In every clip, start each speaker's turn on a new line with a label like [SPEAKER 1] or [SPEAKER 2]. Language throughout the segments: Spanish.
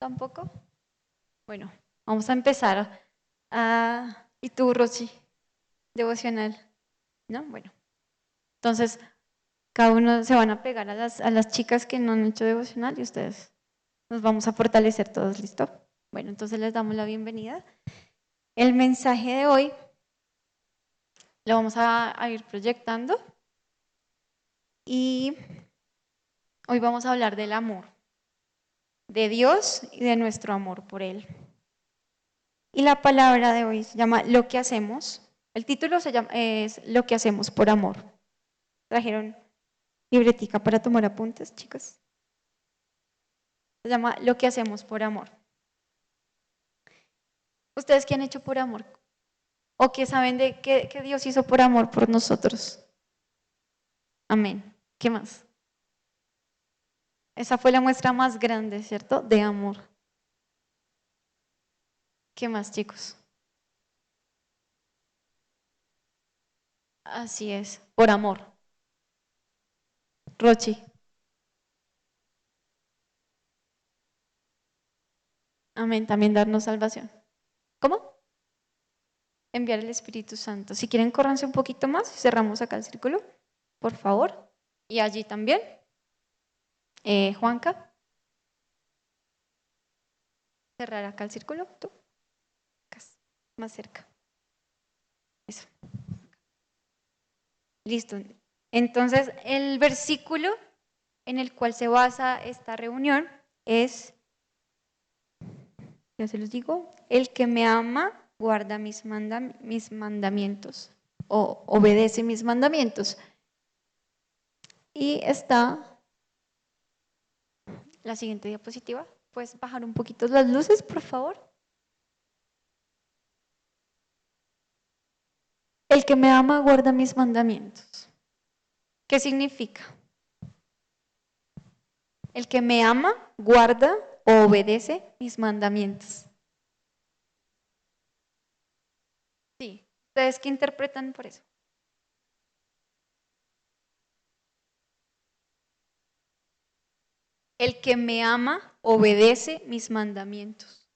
[SPEAKER 1] ¿Tampoco? Bueno, vamos a empezar. ¿Y tú, Rosy? Devocional, ¿no? Bueno, entonces cada uno se van a pegar a las chicas que no han hecho devocional y ustedes nos vamos a fortalecer todos, ¿listo? Bueno, entonces les damos la bienvenida. El mensaje de hoy lo vamos a ir proyectando y hoy vamos a hablar del amor, de Dios y de nuestro amor por Él. Y la palabra de hoy se llama Lo que hacemos. El título es Lo que hacemos por amor. ¿Trajeron libretica para tomar apuntes, chicos? Se llama Lo que hacemos por amor. ¿Ustedes qué han hecho por amor? ¿O qué saben de qué Dios hizo por amor por nosotros? Amén. ¿Qué más? Esa fue la muestra más grande, ¿cierto? De amor. ¿Qué más, chicos? Así es, por amor. Rochi. Amén, también darnos salvación. ¿Cómo? Enviar el Espíritu Santo. Si quieren, córranse un poquito más y cerramos acá el círculo, por favor. Y allí también. Juanca. Cerrar acá el círculo. Tú. Acá, más cerca. Eso. Listo. Entonces, el versículo en el cual se basa esta reunión es, ya se los digo, el que me ama guarda mis mandamientos o obedece mis mandamientos. Y está la siguiente diapositiva. ¿Puedes bajar un poquito las luces, por favor? El que me ama guarda mis mandamientos. ¿Qué significa? El que me ama guarda o obedece mis mandamientos. Sí. ¿Ustedes qué interpretan por eso? El que me ama obedece mis mandamientos.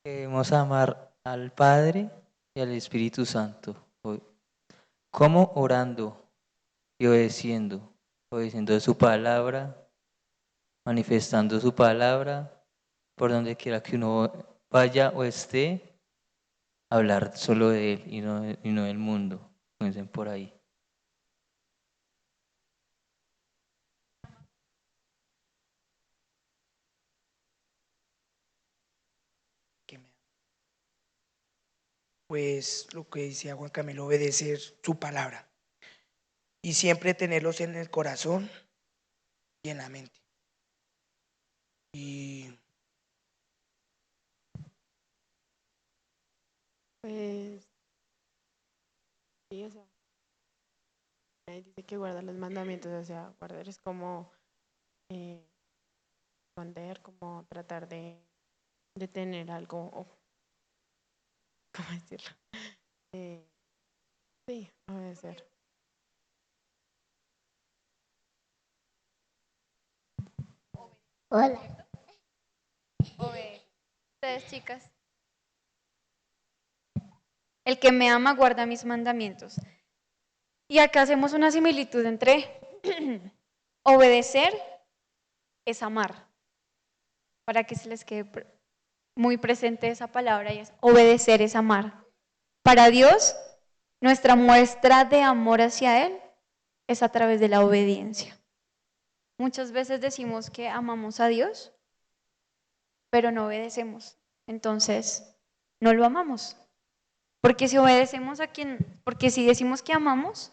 [SPEAKER 2] Debemos amar al Padre y al Espíritu Santo. ¿Cómo? Orando y obedeciendo su palabra, manifestando su palabra, por donde quiera que uno vaya o esté, hablar solo de Él y no del mundo, como dicen por ahí.
[SPEAKER 3] Pues lo que decía Juan Camilo, obedecer su palabra y siempre tenerlos en el corazón y en la mente. Y
[SPEAKER 4] Pues sí, o sea, ahí dice que guarda los mandamientos, o sea, guardar es como eh, esconder, como tratar de tener algo, o, ¿cómo decirlo? Eh, sí, obedecer.
[SPEAKER 1] Hola. Ustedes, chicas. El que me ama guarda mis mandamientos. Y acá hacemos una similitud entre obedecer es amar. Para que se les quede muy presente esa palabra y es obedecer es amar. Para Dios, nuestra muestra de amor hacia Él es a través de la obediencia. Muchas veces decimos que amamos a Dios, pero no obedecemos. Entonces, no lo amamos. Porque si obedecemos porque si decimos que amamos,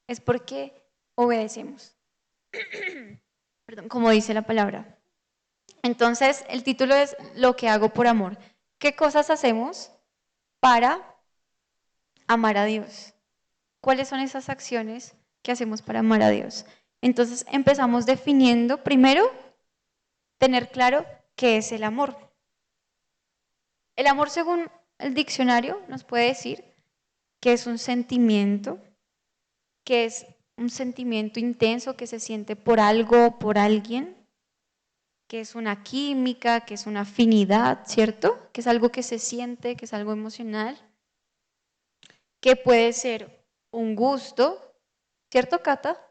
[SPEAKER 1] es porque obedecemos. Perdón, como dice la palabra. Entonces, el título es Lo que hago por amor. ¿Qué cosas hacemos para amar a Dios? ¿Cuáles son esas acciones que hacemos para amar a Dios? Entonces, empezamos definiendo primero, tener claro qué es el amor. El amor, según el diccionario, nos puede decir que es un sentimiento, que es un sentimiento intenso que se siente por algo o por alguien, que es una química, que es una afinidad, ¿cierto? Que es algo que se siente, que es algo emocional, que puede ser un gusto, ¿cierto, Cata?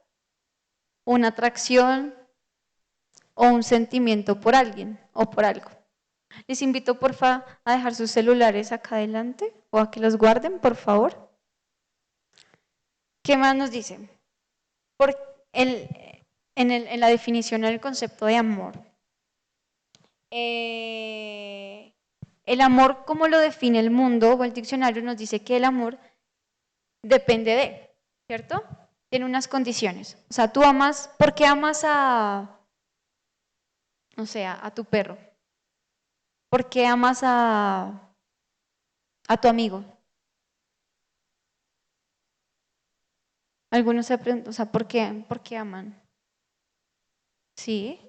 [SPEAKER 1] Una atracción o un sentimiento por alguien o por algo. Les invito, porfa, a dejar sus celulares acá adelante o a que los guarden, por favor. ¿Qué más nos dice? En la definición del concepto de amor. El amor, como lo define el mundo o el diccionario, nos dice que el amor depende de, ¿cierto? Tiene unas condiciones. O sea, tú amas, ¿por qué amas no sé, a tu perro? ¿Por qué amas a tu amigo? Algunos se preguntan, o sea, ¿por qué aman? Sí,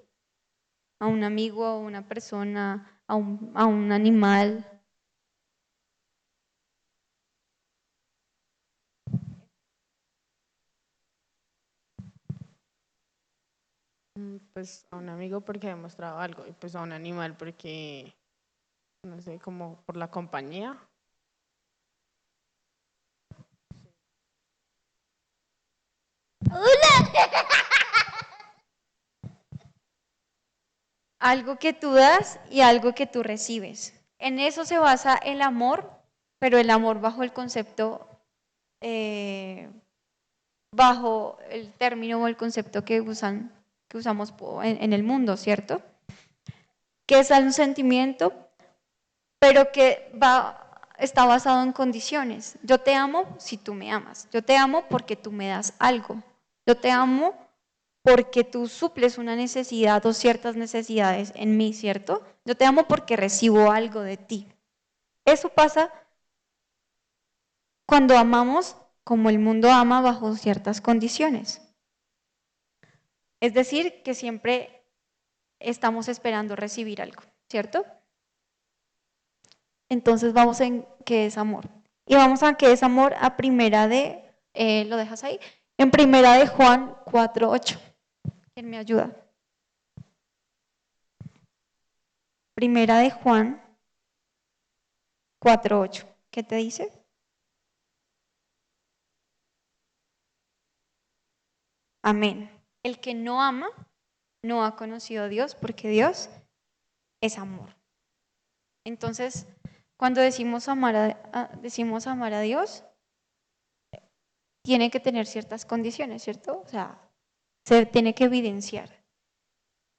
[SPEAKER 1] a un amigo, a una persona, a un animal.
[SPEAKER 4] Pues a un amigo porque ha demostrado algo y pues a un animal porque, no sé, como por la compañía.
[SPEAKER 1] Algo que tú das y algo que tú recibes. En eso se basa el amor, pero el amor bajo el concepto, bajo el término o el concepto que usamos en el mundo, ¿cierto? Que es un sentimiento, pero que está basado en condiciones. Yo te amo si tú me amas. Yo te amo porque tú me das algo. Yo te amo porque tú suples una necesidad o ciertas necesidades en mí, ¿cierto? Yo te amo porque recibo algo de ti. Eso pasa cuando amamos como el mundo ama bajo ciertas condiciones. Es decir, que siempre estamos esperando recibir algo, ¿cierto? Entonces vamos en qué es amor. Y vamos a qué es amor a primera de, ¿lo dejas ahí? En primera de Juan 4:8. ¿Quién me ayuda? Primera de Juan 4:8. ¿Qué te dice? Amén. El que no ama no ha conocido a Dios porque Dios es amor. Entonces, cuando decimos amar a Dios, tiene que tener ciertas condiciones, ¿cierto? O sea, se tiene que evidenciar.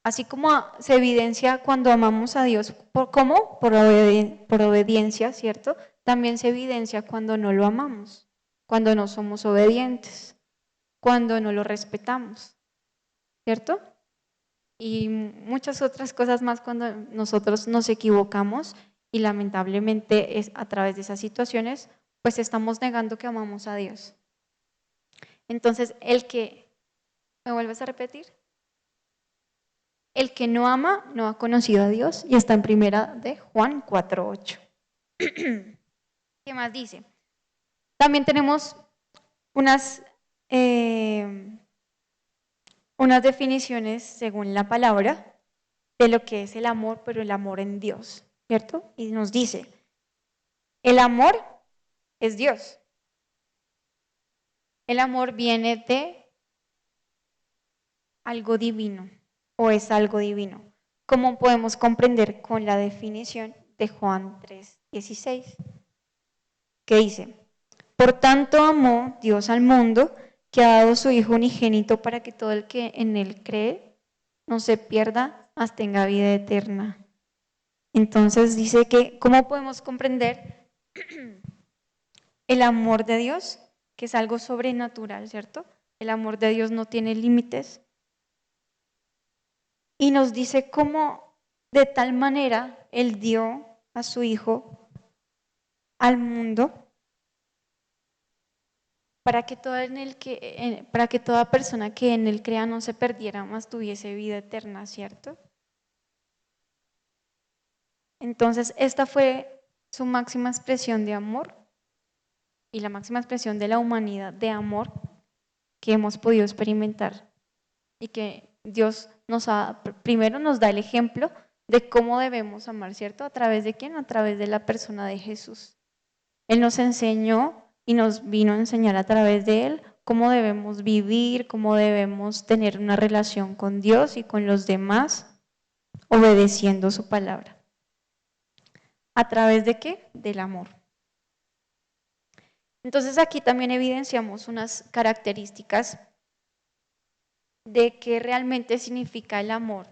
[SPEAKER 1] Así como se evidencia cuando amamos a Dios, ¿cómo? Por obediencia, ¿cierto? También se evidencia cuando no lo amamos, cuando no somos obedientes, cuando no lo respetamos, ¿cierto? Y muchas otras cosas más cuando nosotros nos equivocamos y lamentablemente es a través de esas situaciones, pues estamos negando que amamos a Dios. Entonces, ¿me vuelves a repetir? El que no ama no ha conocido a Dios y está en primera de Juan 4:8. ¿Qué más dice? También tenemos unas definiciones según la palabra de lo que es el amor, pero el amor en Dios, ¿cierto? Y nos dice, el amor es Dios. El amor viene de algo divino o es algo divino. ¿Cómo podemos comprender con la definición de Juan 3:16? Que dice, por tanto amó Dios al mundo que ha dado su Hijo unigénito para que todo el que en él cree no se pierda, mas tenga vida eterna. Entonces dice que, ¿cómo podemos comprender el amor de Dios? Que es algo sobrenatural, ¿cierto? El amor de Dios no tiene límites. Y nos dice cómo de tal manera Él dio a su Hijo al mundo para que toda persona que en Él crea no se perdiera, mas tuviese vida eterna, ¿cierto? Entonces, esta fue su máxima expresión de amor. y la máxima expresión de la humanidad de amor que hemos podido experimentar. Y que Dios primero nos da el ejemplo de cómo debemos amar, ¿cierto? ¿A través de quién? A través de la persona de Jesús. Él nos enseñó y nos vino a enseñar a través de Él cómo debemos vivir, cómo debemos tener una relación con Dios y con los demás, obedeciendo su palabra. ¿A través de qué? Del amor. Entonces aquí también evidenciamos unas características de qué realmente significa el amor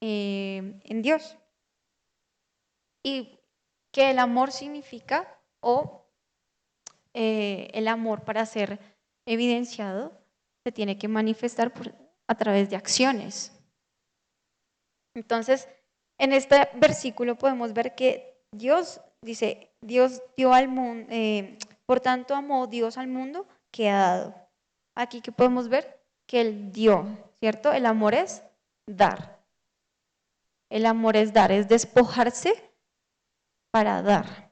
[SPEAKER 1] en Dios. Y que el amor significa, el amor para ser evidenciado, se tiene que manifestar a través de acciones. Entonces, en este versículo podemos ver que Dios dice, Dios dio al mundo, por tanto amó Dios al mundo que ha dado. Aquí que podemos ver que Él dio, ¿cierto? El amor es dar. El amor es dar, es despojarse para dar.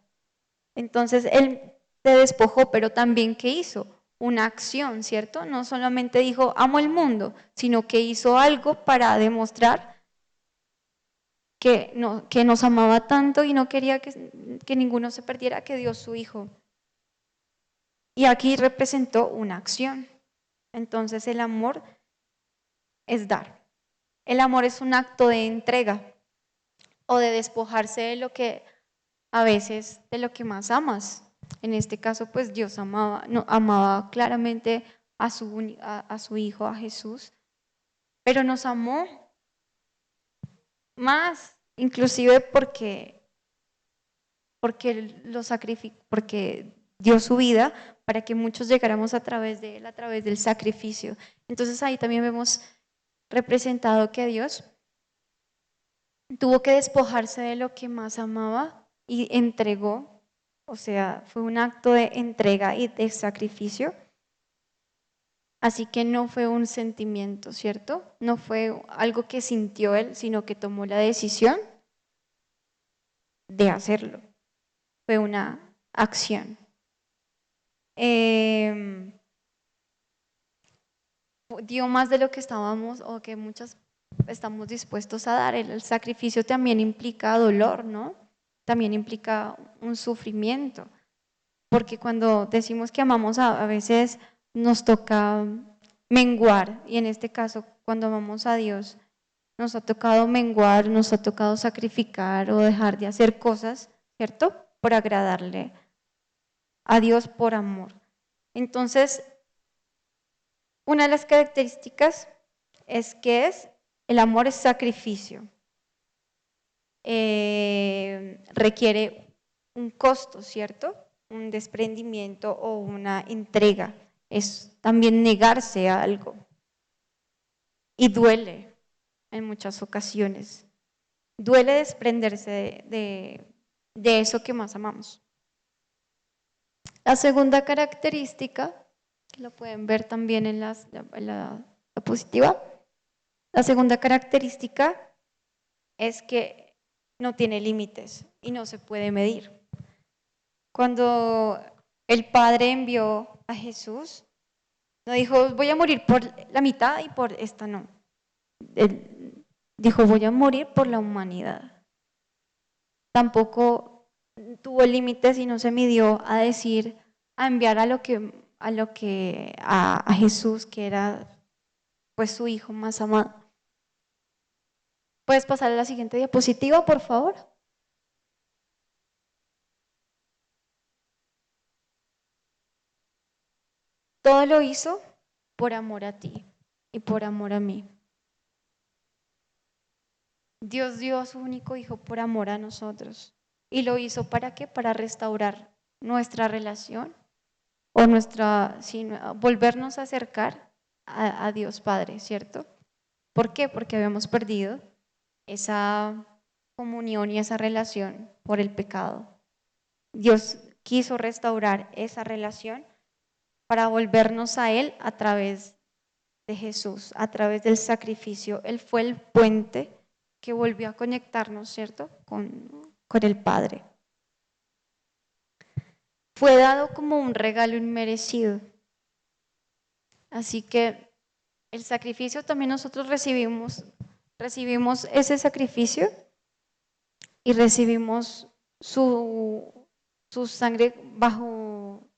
[SPEAKER 1] Entonces, Él se despojó, pero también ¿qué hizo? Una acción, ¿cierto? No solamente dijo, amo el mundo, sino que hizo algo para demostrar que nos amaba tanto y no quería que ninguno se perdiera, que dio su hijo. Y aquí representó una acción. Entonces el amor es dar. El amor es un acto de entrega o de despojarse de lo que a veces, de lo que más amas. En este caso, pues Dios amaba claramente a su hijo, a Jesús, pero nos amó más, inclusive porque lo sacrificó, porque dio su vida para que muchos llegáramos a través de él, a través del sacrificio. Entonces ahí también vemos representado que Dios tuvo que despojarse de lo que más amaba y entregó, o sea, fue un acto de entrega y de sacrificio. Así que no fue un sentimiento, ¿cierto? No fue algo que sintió él, sino que tomó la decisión de hacerlo. Fue una acción. Dio más de lo que estábamos o que muchos estamos dispuestos a dar. El sacrificio también implica dolor, ¿no? También implica un sufrimiento. Porque cuando decimos que amamos, a veces nos toca menguar, y en este caso, cuando amamos a Dios, nos ha tocado menguar, nos ha tocado sacrificar o dejar de hacer cosas, ¿cierto? Por agradarle a Dios por amor. Entonces, una de las características es que el amor es sacrificio. Requiere un costo, ¿cierto? Un desprendimiento o una entrega. Es también negarse a algo. Y duele en muchas ocasiones. Duele desprenderse de eso que más amamos. La segunda característica, que lo pueden ver también en la diapositiva, la segunda característica es que no tiene límites y no se puede medir. Cuando el Padre envió a Jesús, no dijo, voy a morir por la mitad y por esta no. Él dijo, voy a morir por la humanidad. Tampoco tuvo límites y no se midió a decir, a enviar a Jesús, que era pues su hijo más amado. ¿Puedes pasar a la siguiente diapositiva, por favor? Todo lo hizo por amor a ti y por amor a mí. Dios dio a su único hijo por amor a nosotros. ¿Y lo hizo para qué? Para restaurar nuestra relación o volvernos a acercar a Dios Padre, ¿cierto? ¿Por qué? Porque habíamos perdido esa comunión y esa relación por el pecado. Dios quiso restaurar esa relación para volvernos a Él a través de Jesús, a través del sacrificio. Él fue el puente que volvió a conectarnos, ¿cierto?, con el Padre. fue dado como un regalo inmerecido. Así que el sacrificio también nosotros recibimos ese sacrificio y recibimos su sangre bajo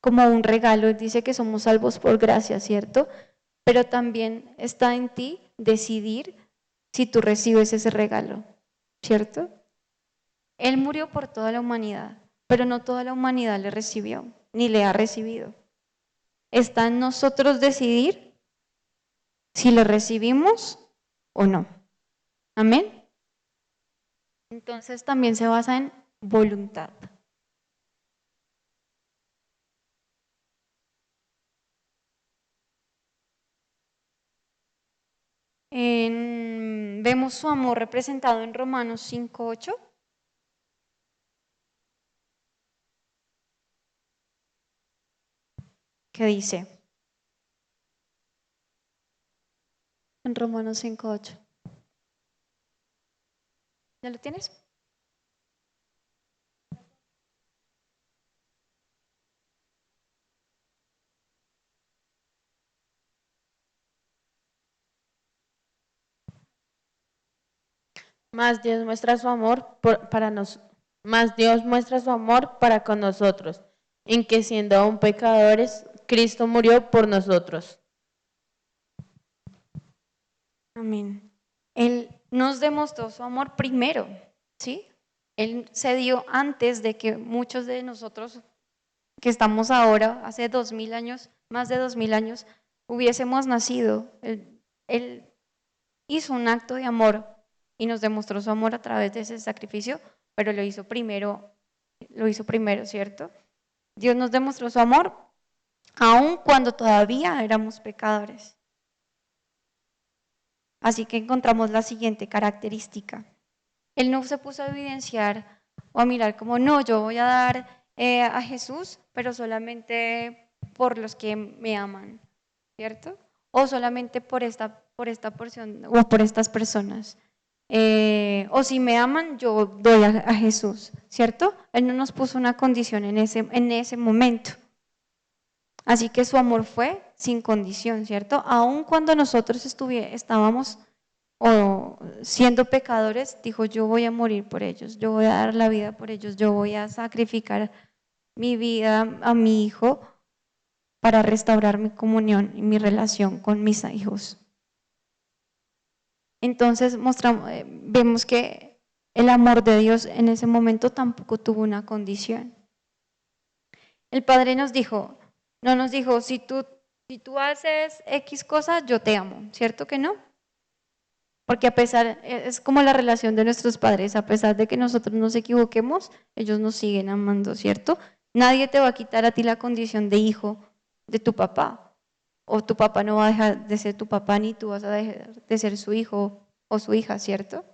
[SPEAKER 1] como un regalo. Dice que somos salvos por gracia, ¿cierto? Pero también está en ti decidir si tú recibes ese regalo, ¿cierto? Él murió por toda la humanidad, pero no toda la humanidad le recibió, ni le ha recibido. Está en nosotros decidir si le recibimos o no. Amén. Entonces también se basa en voluntad. Vemos su amor representado en Romanos 5:8. ¿Qué dice? En Romanos 5:8. ¿Ya lo tienes?
[SPEAKER 4] Más Dios muestra su amor más Dios muestra su amor para con nosotros, en que siendo aún pecadores, Cristo murió por nosotros.
[SPEAKER 1] Amén. Él nos demostró su amor primero, ¿sí? Él se dio antes de que muchos de nosotros que estamos ahora, hace 2000 años, más de 2000 años, hubiésemos nacido. Él hizo un acto de amor y nos demostró su amor a través de ese sacrificio, pero lo hizo primero, ¿cierto? Dios nos demostró su amor aun cuando todavía éramos pecadores. Así que encontramos la siguiente característica. Él no se puso a evidenciar o a mirar como, no, yo voy a dar a Jesús, pero solamente por los que me aman, ¿cierto? O solamente por esta porción o por estas personas. O si me aman, yo doy a Jesús, ¿cierto? Él no nos puso una condición en ese momento. Así que su amor fue sin condición, ¿cierto? Aun cuando nosotros estábamos o siendo pecadores, dijo, yo voy a morir por ellos, yo voy a dar la vida por ellos, yo voy a sacrificar mi vida a mi hijo para restaurar mi comunión y mi relación con mis hijos. Entonces vemos que el amor de Dios en ese momento tampoco tuvo una condición. El Padre nos dijo, no nos dijo, si tú haces X cosa, yo te amo, ¿cierto que no? Porque es como la relación de nuestros padres, a pesar de que nosotros nos equivoquemos, ellos nos siguen amando, ¿cierto? Nadie te va a quitar a ti la condición de hijo de tu papá, o tu papá no va a dejar de ser tu papá, ni tú vas a dejar de ser su hijo o su hija, ¿cierto?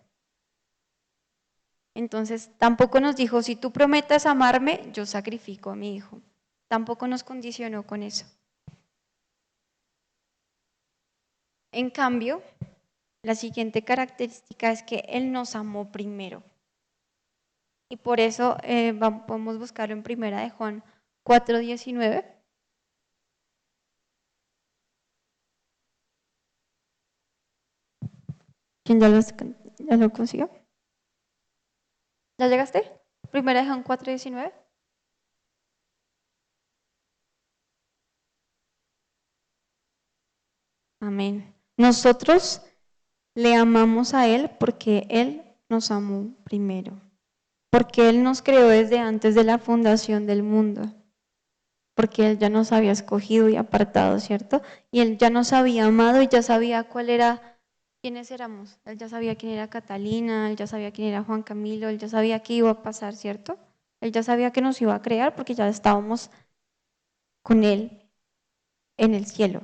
[SPEAKER 1] Entonces, tampoco nos dijo, si tú prometas amarme, yo sacrifico a mi hijo. Tampoco nos condicionó con eso. En cambio, la siguiente característica es que Él nos amó primero. Y por eso podemos buscarlo en Primera de Juan 4:19. ¿Quién ya lo consiguió? ¿Ya llegaste? Primera de Juan 4:19. Amén. Nosotros le amamos a Él porque Él nos amó primero. Porque Él nos creó desde antes de la fundación del mundo. Porque Él ya nos había escogido y apartado, ¿cierto? Y Él ya nos había amado y ya sabía quiénes éramos. Él ya sabía quién era Catalina, Él ya sabía quién era Juan Camilo, Él ya sabía qué iba a pasar, ¿cierto? Él ya sabía que nos iba a crear porque ya estábamos con Él en el cielo.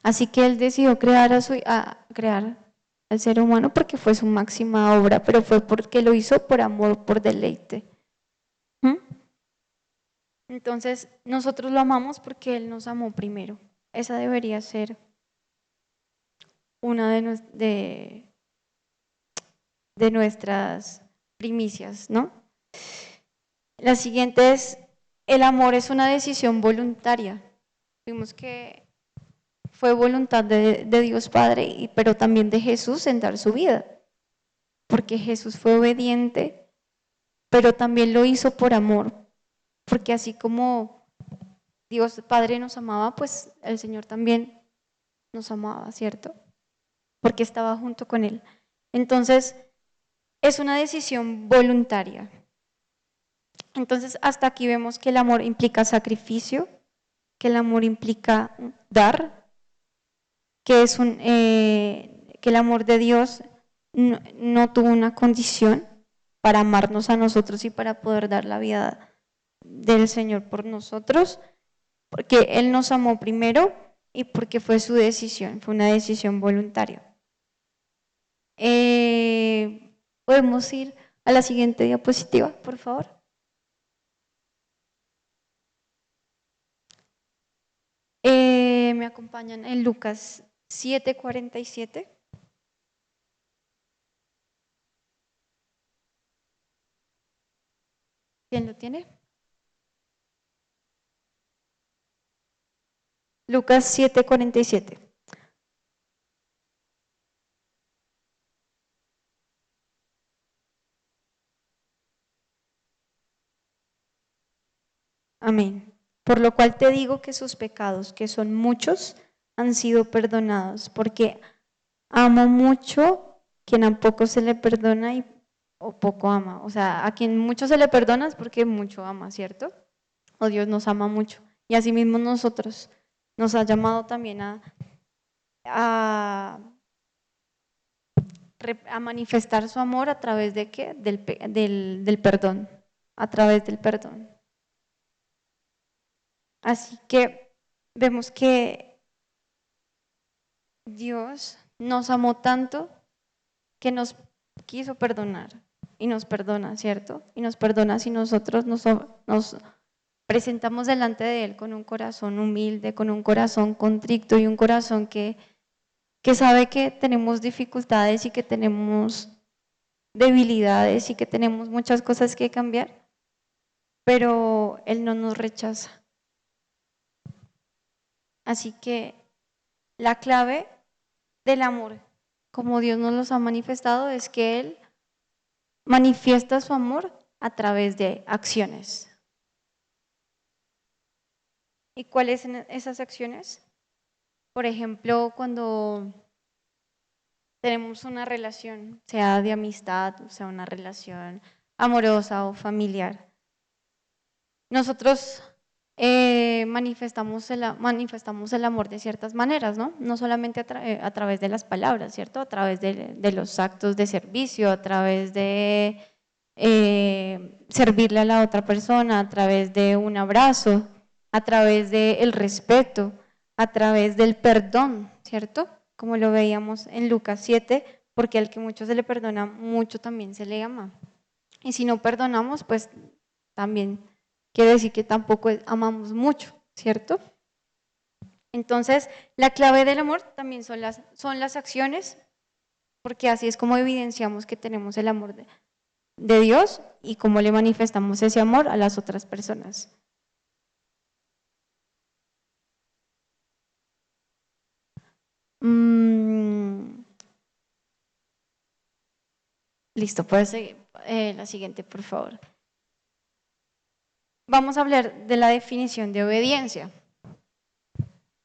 [SPEAKER 1] Así que Él decidió crear al ser humano porque fue su máxima obra, pero fue porque lo hizo por amor, por deleite. Entonces, nosotros lo amamos porque Él nos amó primero. Esa debería ser una de nuestras primicias, ¿no? La siguiente es, el amor es una decisión voluntaria. Vimos que fue voluntad de Dios Padre, pero también de Jesús en dar su vida, porque Jesús fue obediente, pero también lo hizo por amor, porque así como Dios Padre nos amaba, pues el Señor también nos amaba, ¿cierto? Porque estaba junto con Él. Entonces, es una decisión voluntaria. Entonces, hasta aquí vemos que el amor implica sacrificio, que el amor implica dar, que el amor de Dios no tuvo una condición para amarnos a nosotros y para poder dar la vida del Señor por nosotros, porque Él nos amó primero y porque fue su decisión, fue una decisión voluntaria. Podemos ir a la siguiente diapositiva, por favor. Me acompañan en Lucas 7:47. ¿Quién lo tiene? Lucas 7:47. Amén. Por lo cual te digo que sus pecados, que son muchos, han sido perdonados, porque amo mucho quien a poco se le perdona o poco ama. O sea, a quien mucho se le perdona es porque mucho ama, ¿cierto? O Dios nos ama mucho. Y asimismo nosotros nos ha llamado también a manifestar su amor a través de ¿qué? Del perdón, a través del perdón. Así que vemos que Dios nos amó tanto que nos quiso perdonar y nos perdona, ¿cierto? Y nos perdona si nosotros nos presentamos delante de Él con un corazón humilde, con un corazón contrito y un corazón que sabe que tenemos dificultades y que tenemos debilidades y que tenemos muchas cosas que cambiar, pero Él no nos rechaza. Así que la clave del amor, como Dios nos los ha manifestado, es que Él manifiesta su amor a través de acciones. ¿Y cuáles son esas acciones? Por ejemplo, cuando tenemos una relación, sea de amistad, o sea una relación amorosa o familiar, nosotros manifestamos el amor de ciertas maneras, ¿no? No solamente a través de las palabras, ¿cierto? A través de los actos de servicio, a través de servirle a la otra persona, a través de un abrazo, a través del respeto, a través del perdón, ¿cierto? Como lo veíamos en Lucas 7, porque al que mucho se le perdona, mucho también se le ama. Y si no perdonamos, pues también quiere decir que tampoco amamos mucho, ¿cierto? Entonces, la clave del amor también son las acciones, porque así es como evidenciamos que tenemos el amor de Dios y cómo le manifestamos ese amor a las otras personas. Listo, puedes seguir la siguiente, por favor. Vamos a hablar de la definición de obediencia.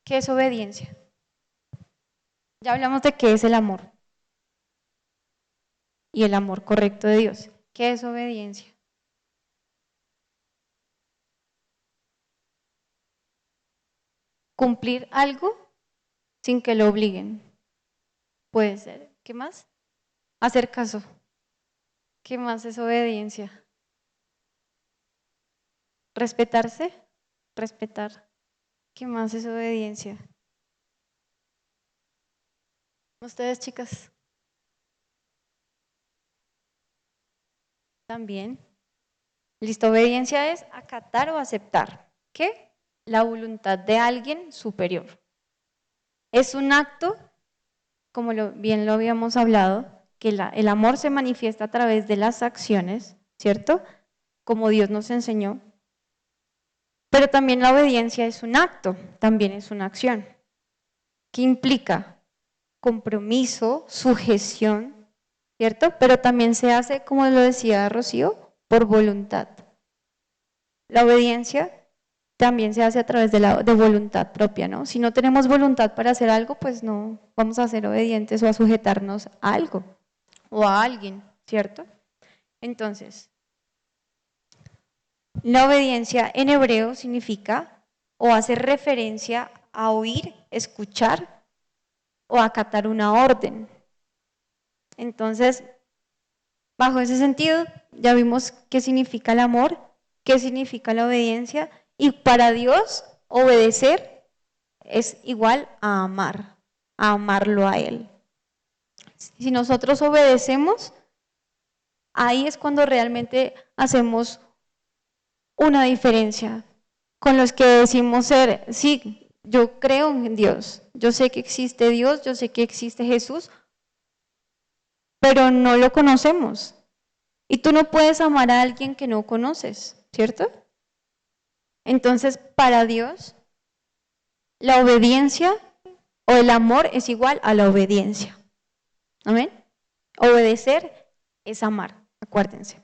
[SPEAKER 1] ¿Qué es obediencia? Ya hablamos de qué es el amor y el amor correcto de Dios. ¿Qué es obediencia? Cumplir algo sin que lo obliguen. Puede ser. ¿Qué más? Hacer caso. ¿Qué más es obediencia? Respetarse. Respetar. ¿Qué más es obediencia? ¿Ustedes, chicas? También. Listo, obediencia es acatar o aceptar. ¿Qué? La voluntad de alguien superior. Es un acto, como bien lo habíamos hablado, que el amor se manifiesta a través de las acciones, ¿cierto? como Dios nos enseñó. Pero también la obediencia es un acto, también es una acción, que implica compromiso, sujeción, ¿cierto? Pero también se hace, como lo decía Rocío, por voluntad. La obediencia también se hace a través de voluntad propia, ¿no? Si no tenemos voluntad para hacer algo, pues no vamos a ser obedientes o a sujetarnos a algo o a alguien, ¿cierto? Entonces, la obediencia en hebreo significa o hace referencia a oír, escuchar o acatar una orden. Entonces, bajo ese sentido, ya vimos qué significa el amor, qué significa la obediencia, y para Dios obedecer es igual a amarlo a Él. Si nosotros obedecemos, ahí es cuando realmente hacemos una diferencia con los que decimos ser, sí, yo creo en Dios, yo sé que existe Dios, yo sé que existe Jesús, pero no lo conocemos. Y tú no puedes amar a alguien que no conoces, ¿cierto? Entonces, para Dios, la obediencia o el amor es igual a la obediencia. ¿Amén? Obedecer es amar, acuérdense.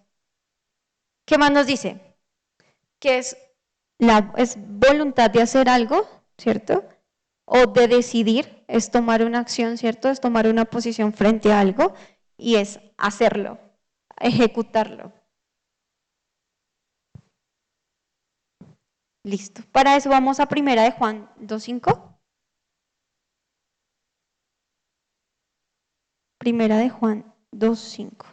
[SPEAKER 1] ¿Qué más nos dice? Que es voluntad de hacer algo, ¿cierto? O de decidir, es tomar una acción, ¿cierto? Es tomar una posición frente a algo y es hacerlo, ejecutarlo. Listo. Para eso vamos a 1 de Juan 2:5. 1 de Juan 2:5.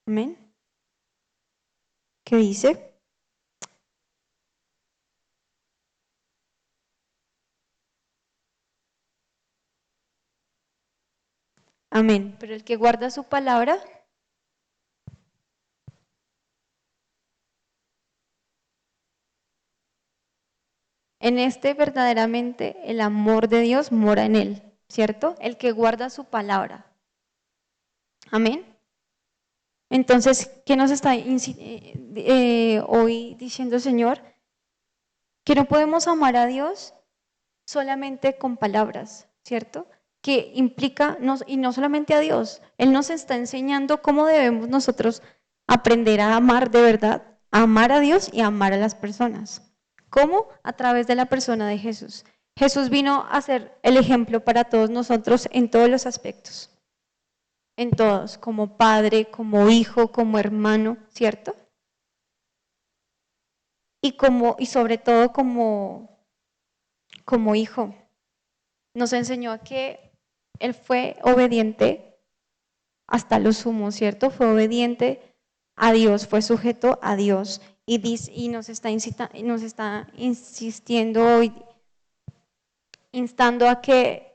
[SPEAKER 1] Amén. ¿Qué dice? Amén. Pero el que guarda su palabra, en este verdaderamente el amor de Dios mora en él, ¿cierto? El que guarda su palabra. Amén. Entonces, ¿qué nos está hoy diciendo el Señor? Que no podemos amar a Dios solamente con palabras, ¿cierto? Que implica, y no solamente a Dios, Él nos está enseñando cómo debemos nosotros aprender a amar de verdad, a amar a Dios y a amar a las personas. ¿Cómo? A través de la persona de Jesús. Jesús vino a ser el ejemplo para todos nosotros en todos los aspectos. En todos, como padre, como hijo, como hermano, ¿cierto? Y sobre todo como hijo. Nos enseñó a que Él fue obediente hasta lo sumo, ¿cierto? Fue obediente a Dios, fue sujeto a Dios y nos está insistiendo y instando a que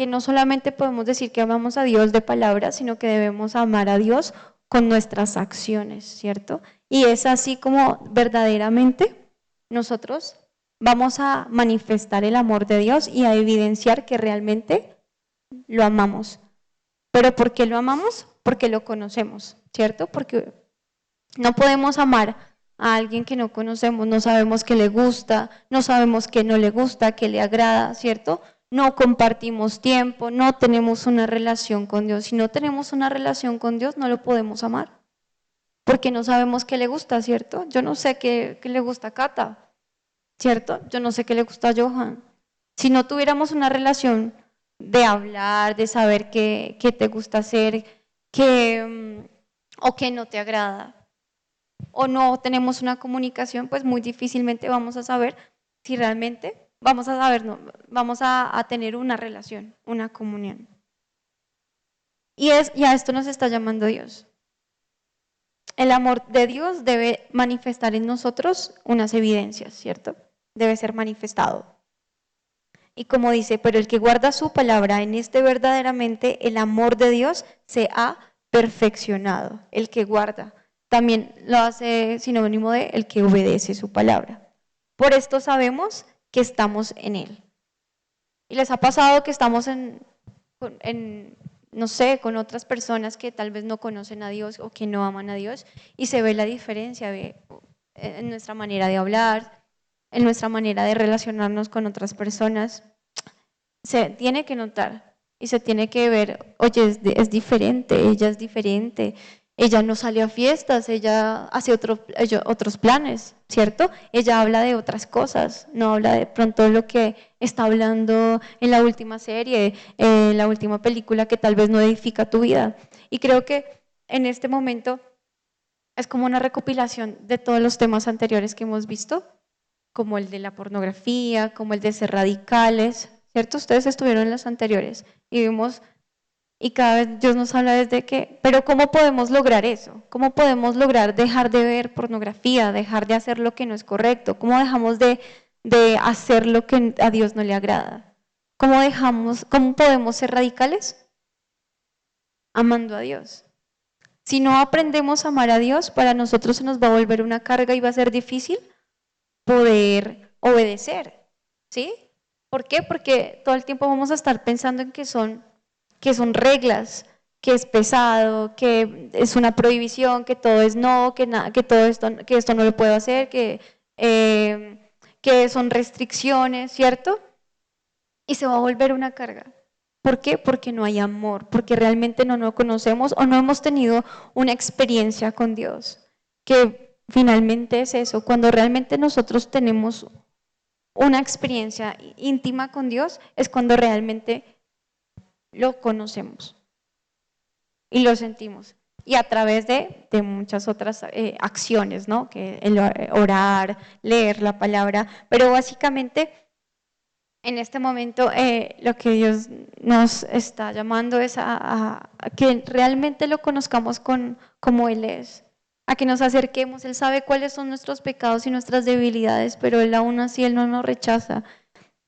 [SPEAKER 1] no solamente podemos decir que amamos a Dios de palabras, sino que debemos amar a Dios con nuestras acciones, ¿cierto? Y es así como verdaderamente nosotros vamos a manifestar el amor de Dios y a evidenciar que realmente lo amamos. ¿Pero por qué lo amamos? Porque lo conocemos, ¿cierto? Porque no podemos amar a alguien que no conocemos, no sabemos qué le gusta, no sabemos qué no le gusta, qué le agrada, ¿cierto? No compartimos tiempo, no tenemos una relación con Dios. Si no tenemos una relación con Dios, no lo podemos amar, porque no sabemos qué le gusta, ¿cierto? Yo no sé qué le gusta a Cata, ¿cierto? Yo no sé qué le gusta a Johan. Si no tuviéramos una relación de hablar, de saber qué te gusta hacer, o qué no te agrada, o no tenemos una comunicación, pues muy difícilmente vamos a saber si realmente vamos a tener una relación, una comunión. Y a esto nos está llamando Dios. El amor de Dios debe manifestar en nosotros unas evidencias, ¿cierto? Debe ser manifestado. Y como dice, pero el que guarda su palabra, en este verdaderamente el amor de Dios se ha perfeccionado. El que guarda también lo hace sinónimo de el que obedece su palabra. Por esto sabemos que estamos en Él. ¿Y les ha pasado que estamos no sé, con otras personas que tal vez no conocen a Dios o que no aman a Dios, y se ve la diferencia en nuestra manera de hablar, en nuestra manera de relacionarnos con otras personas. Se tiene que notar y se tiene que ver, oye, es diferente, ella es diferente, ella no sale a fiestas, ella hace otros planes, ¿cierto? Ella habla de otras cosas, no habla de pronto lo que está hablando en la última serie, en la última película que tal vez no edifica tu vida. Y creo que en este momento es como una recopilación de todos los temas anteriores que hemos visto, como el de la pornografía, como el de ser radicales, ¿cierto? Ustedes estuvieron en los anteriores y vimos, y cada vez Dios nos habla desde que, pero ¿cómo podemos lograr eso? ¿Cómo podemos lograr dejar de ver pornografía, dejar de hacer lo que no es correcto? ¿Cómo dejamos de hacer lo que a Dios no le agrada? ¿Cómo podemos ser radicales? Amando a Dios. Si no aprendemos a amar a Dios, para nosotros se nos va a volver una carga y va a ser difícil poder obedecer, ¿sí? ¿Por qué? Porque todo el tiempo vamos a estar pensando en que son reglas, que es pesado, que es una prohibición, que todo es no, que todo esto, que esto no lo puedo hacer, que son restricciones, ¿cierto? Y se va a volver una carga. ¿Por qué? Porque no hay amor, porque realmente no nos conocemos o no hemos tenido una experiencia con Dios, que finalmente es eso, cuando realmente nosotros tenemos una experiencia íntima con Dios, es cuando realmente lo conocemos y lo sentimos. Y a través de muchas otras acciones, ¿no? Que el orar, leer la palabra, pero básicamente en este momento lo que Dios nos está llamando es a que realmente lo conozcamos como Él es, a que nos acerquemos. Él sabe cuáles son nuestros pecados y nuestras debilidades, pero Él aún así Él no nos rechaza.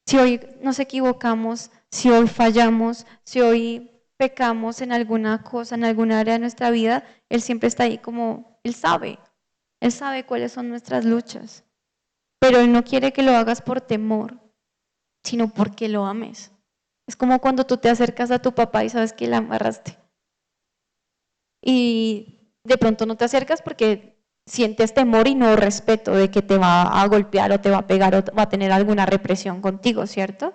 [SPEAKER 1] Si hoy nos equivocamos, si hoy fallamos, si hoy pecamos en alguna cosa, en alguna área de nuestra vida, Él siempre está ahí como, Él sabe cuáles son nuestras luchas, pero Él no quiere que lo hagas por temor, sino porque lo ames. Es como cuando tú te acercas a tu papá y sabes que la amarraste. Y de pronto no te acercas porque sientes temor y no respeto de que te va a golpear o te va a pegar o va a tener alguna represión contigo, ¿cierto?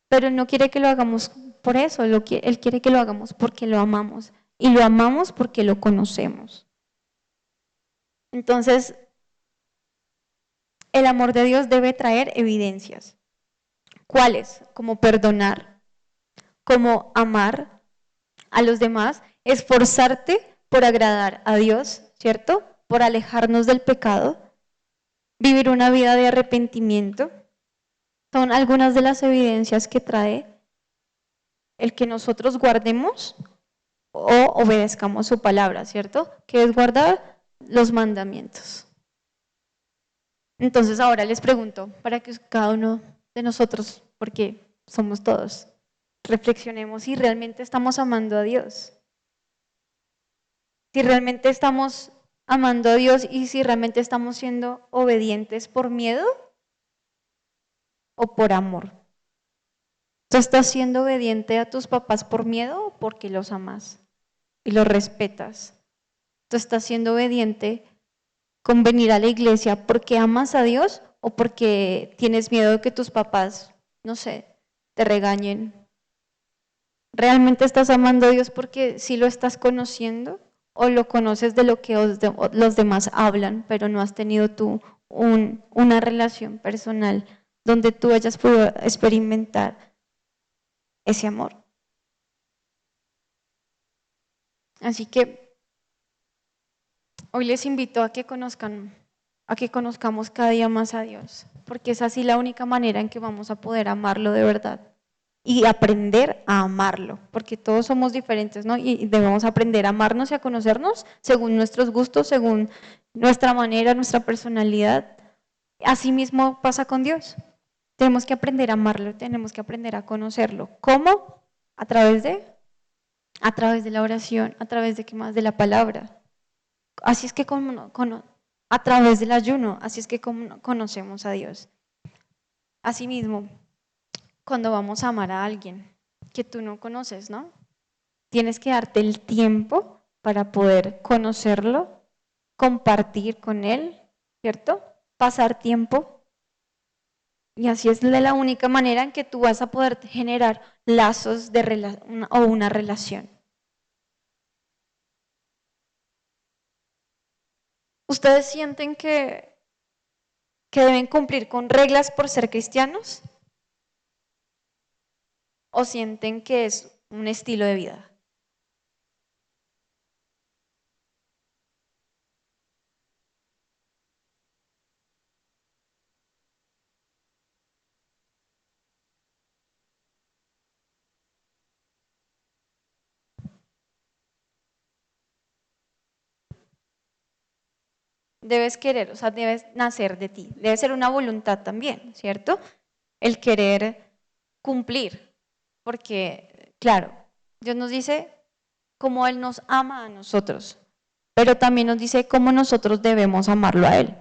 [SPEAKER 1] Pero Él no quiere que lo hagamos por eso, Él quiere que lo hagamos porque lo amamos. Y lo amamos porque lo conocemos. Entonces, el amor de Dios debe traer evidencias. ¿Cuáles? Como perdonar, como amar a los demás, esforzarte por agradar a Dios, ¿cierto? Por alejarnos del pecado, vivir una vida de arrepentimiento. Son algunas de las evidencias que trae el que nosotros guardemos o obedezcamos su palabra, ¿cierto? Que es guardar los mandamientos. Entonces ahora les pregunto, para que cada uno de nosotros, porque somos todos, reflexionemos si realmente estamos amando a Dios. Si realmente estamos amando a Dios y si realmente estamos siendo obedientes por miedo o por amor. ¿Tú estás siendo obediente a tus papás por miedo o porque los amas y los respetas? ¿Tú estás siendo obediente con venir a la iglesia porque amas a Dios o porque tienes miedo de que tus papás, no sé, te regañen? ¿Realmente estás amando a Dios porque sí lo estás conociendo o lo conoces de lo que los demás hablan, pero no has tenido tú una relación personal donde tú hayas podido experimentar ese amor? Así que hoy les invito a que conozcamos cada día más a Dios, porque es así la única manera en que vamos a poder amarlo de verdad y aprender a amarlo, porque todos somos diferentes, ¿no? Y debemos aprender a amarnos y a conocernos según nuestros gustos, según nuestra manera, nuestra personalidad. Así mismo pasa con Dios. Tenemos que aprender a amarlo, tenemos que aprender a conocerlo. ¿Cómo? A través de la oración, a través de qué más, de la palabra. Así es que a través del ayuno, así es que conocemos a Dios. Asimismo, cuando vamos a amar a alguien que tú no conoces, ¿no? Tienes que darte el tiempo para poder conocerlo, compartir con él, ¿cierto? Pasar tiempo. Y así es de la única manera en que tú vas a poder generar lazos o una relación. ¿Ustedes sienten que deben cumplir con reglas por ser cristianos? ¿O sienten que es un estilo de vida? Debes querer, o sea, debes nacer de ti. Debe ser una voluntad también, ¿cierto? El querer cumplir. Porque, claro, Dios nos dice cómo Él nos ama a nosotros, pero también nos dice cómo nosotros debemos amarlo a Él,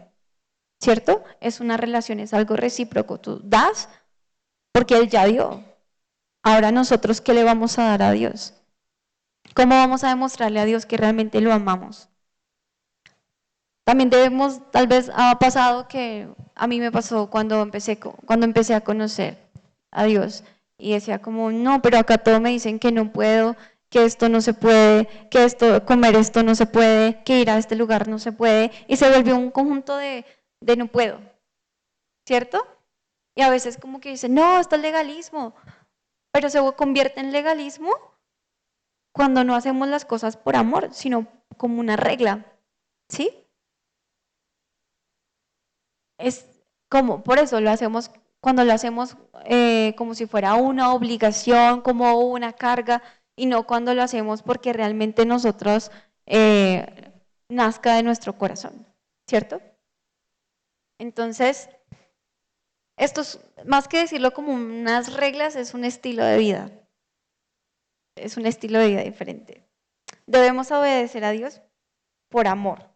[SPEAKER 1] ¿cierto? Es una relación, es algo recíproco. Tú das porque Él ya dio. Ahora nosotros, ¿qué le vamos a dar a Dios? ¿Cómo vamos a demostrarle a Dios que realmente lo amamos? También debemos, tal vez ha pasado que a mí me pasó cuando empecé a conocer a Dios y decía como, no, pero acá todo me dicen que no puedo, que esto no se puede, que comer esto no se puede, que ir a este lugar no se puede, y se volvió un conjunto de no puedo, ¿cierto? Y a veces como que dicen, no, esto es legalismo, pero se convierte en legalismo cuando no hacemos las cosas por amor, sino como una regla, ¿sí? Es como, por eso lo hacemos, cuando lo hacemos como si fuera una obligación, como una carga, y no cuando lo hacemos porque realmente nosotros nazca de nuestro corazón, ¿cierto? Entonces, esto es, más que decirlo como unas reglas, es un estilo de vida. Es un estilo de vida diferente. Debemos obedecer a Dios por amor.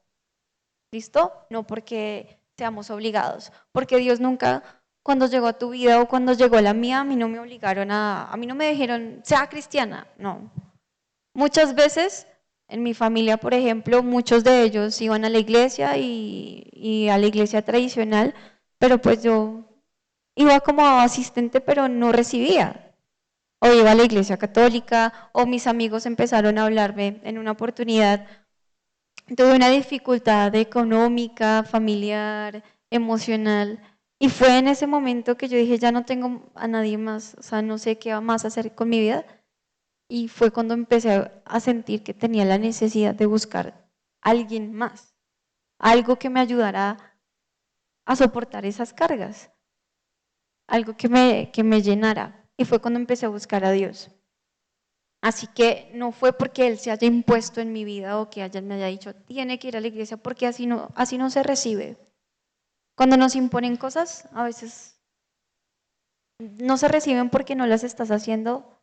[SPEAKER 1] ¿Listo? No porque seamos obligados. Porque Dios nunca, cuando llegó a tu vida o cuando llegó a la mía, a mí no me obligaron a mí no me dijeron, sea cristiana. No. Muchas veces, en mi familia, por ejemplo, muchos de ellos iban a la iglesia y a la iglesia tradicional, pero pues yo iba como asistente, pero no recibía. O iba a la iglesia católica, o mis amigos empezaron a hablarme en una oportunidad. Tuve una dificultad económica, familiar, emocional, y fue en ese momento que yo dije, ya no tengo a nadie más, o sea, no sé qué más hacer con mi vida, y fue cuando empecé a sentir que tenía la necesidad de buscar a alguien más, algo que me ayudara a soportar esas cargas, algo que me llenara, y fue cuando empecé a buscar a Dios. Así que no fue porque Él se haya impuesto en mi vida o que me haya dicho, tiene que ir a la iglesia, porque así no se recibe. Cuando nos imponen cosas, a veces no se reciben porque no las estás haciendo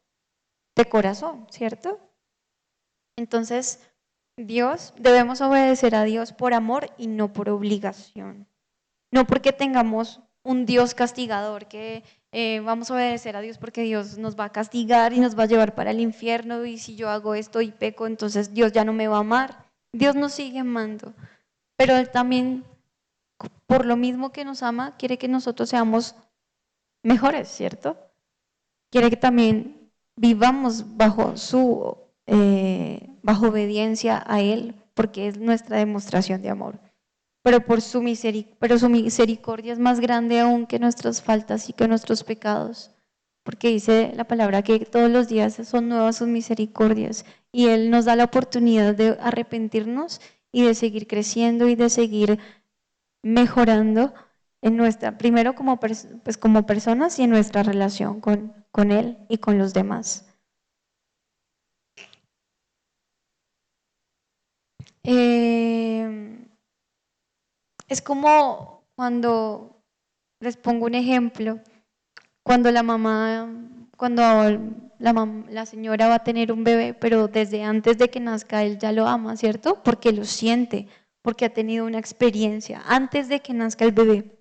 [SPEAKER 1] de corazón, ¿cierto? Entonces, debemos obedecer a Dios por amor y no por obligación. No porque tengamos un Dios castigador, que vamos a obedecer a Dios porque Dios nos va a castigar y nos va a llevar para el infierno, y si yo hago esto y peco, entonces Dios ya no me va a amar. Dios nos sigue amando, pero Él también, por lo mismo que nos ama, quiere que nosotros seamos mejores, ¿cierto? Quiere que también vivamos bajo obediencia a Él, porque es nuestra demostración de amor. Pero su misericordia es más grande aún que nuestras faltas y que nuestros pecados, porque dice la palabra que todos los días son nuevas sus misericordias, y Él nos da la oportunidad de arrepentirnos y de seguir creciendo y de seguir mejorando primero como personas y en nuestra relación con Él y con los demás. Es como cuando, les pongo un ejemplo, cuando la señora va a tener un bebé, pero desde antes de que nazca él ya lo ama, ¿cierto? Porque lo siente, porque ha tenido una experiencia antes de que nazca el bebé.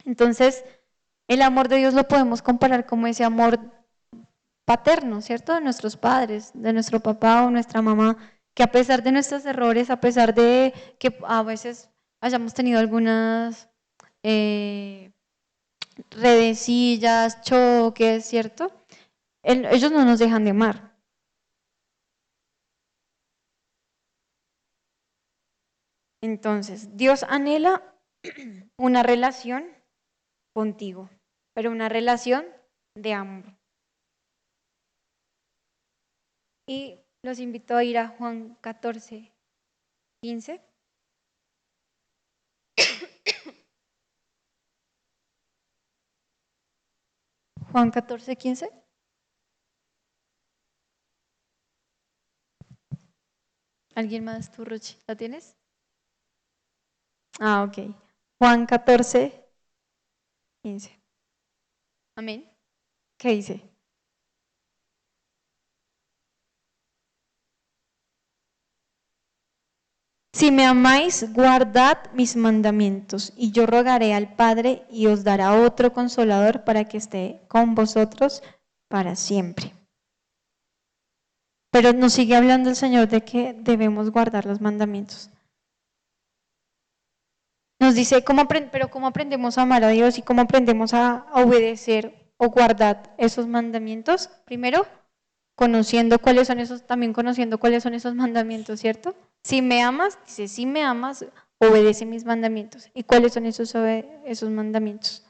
[SPEAKER 1] Entonces, el amor de Dios lo podemos comparar como ese amor paterno, ¿cierto? De nuestros padres, de nuestro papá o nuestra mamá, que a pesar de nuestros errores, a pesar de que a veces hayamos tenido algunas redecillas, choques, ¿cierto? Ellos no nos dejan de amar. Entonces, Dios anhela una relación contigo, pero una relación de amor. Y los invito a ir a Juan 14, 15. Juan 14, 15. ¿Alguien más, tú, Rochi? ¿La tienes? Ah, ok. Juan 14, 15. Amén. ¿Qué dice? Si me amáis, guardad mis mandamientos, y yo rogaré al Padre y os dará otro consolador para que esté con vosotros para siempre. Pero nos sigue hablando el Señor de que debemos guardar los mandamientos. Nos dice, pero ¿cómo aprendemos a amar a Dios y cómo aprendemos a obedecer o guardar esos mandamientos? Primero, conociendo cuáles son esos mandamientos, ¿cierto? Si me amas, dice, si me amas, obedece mis mandamientos. ¿Y cuáles son esos mandamientos?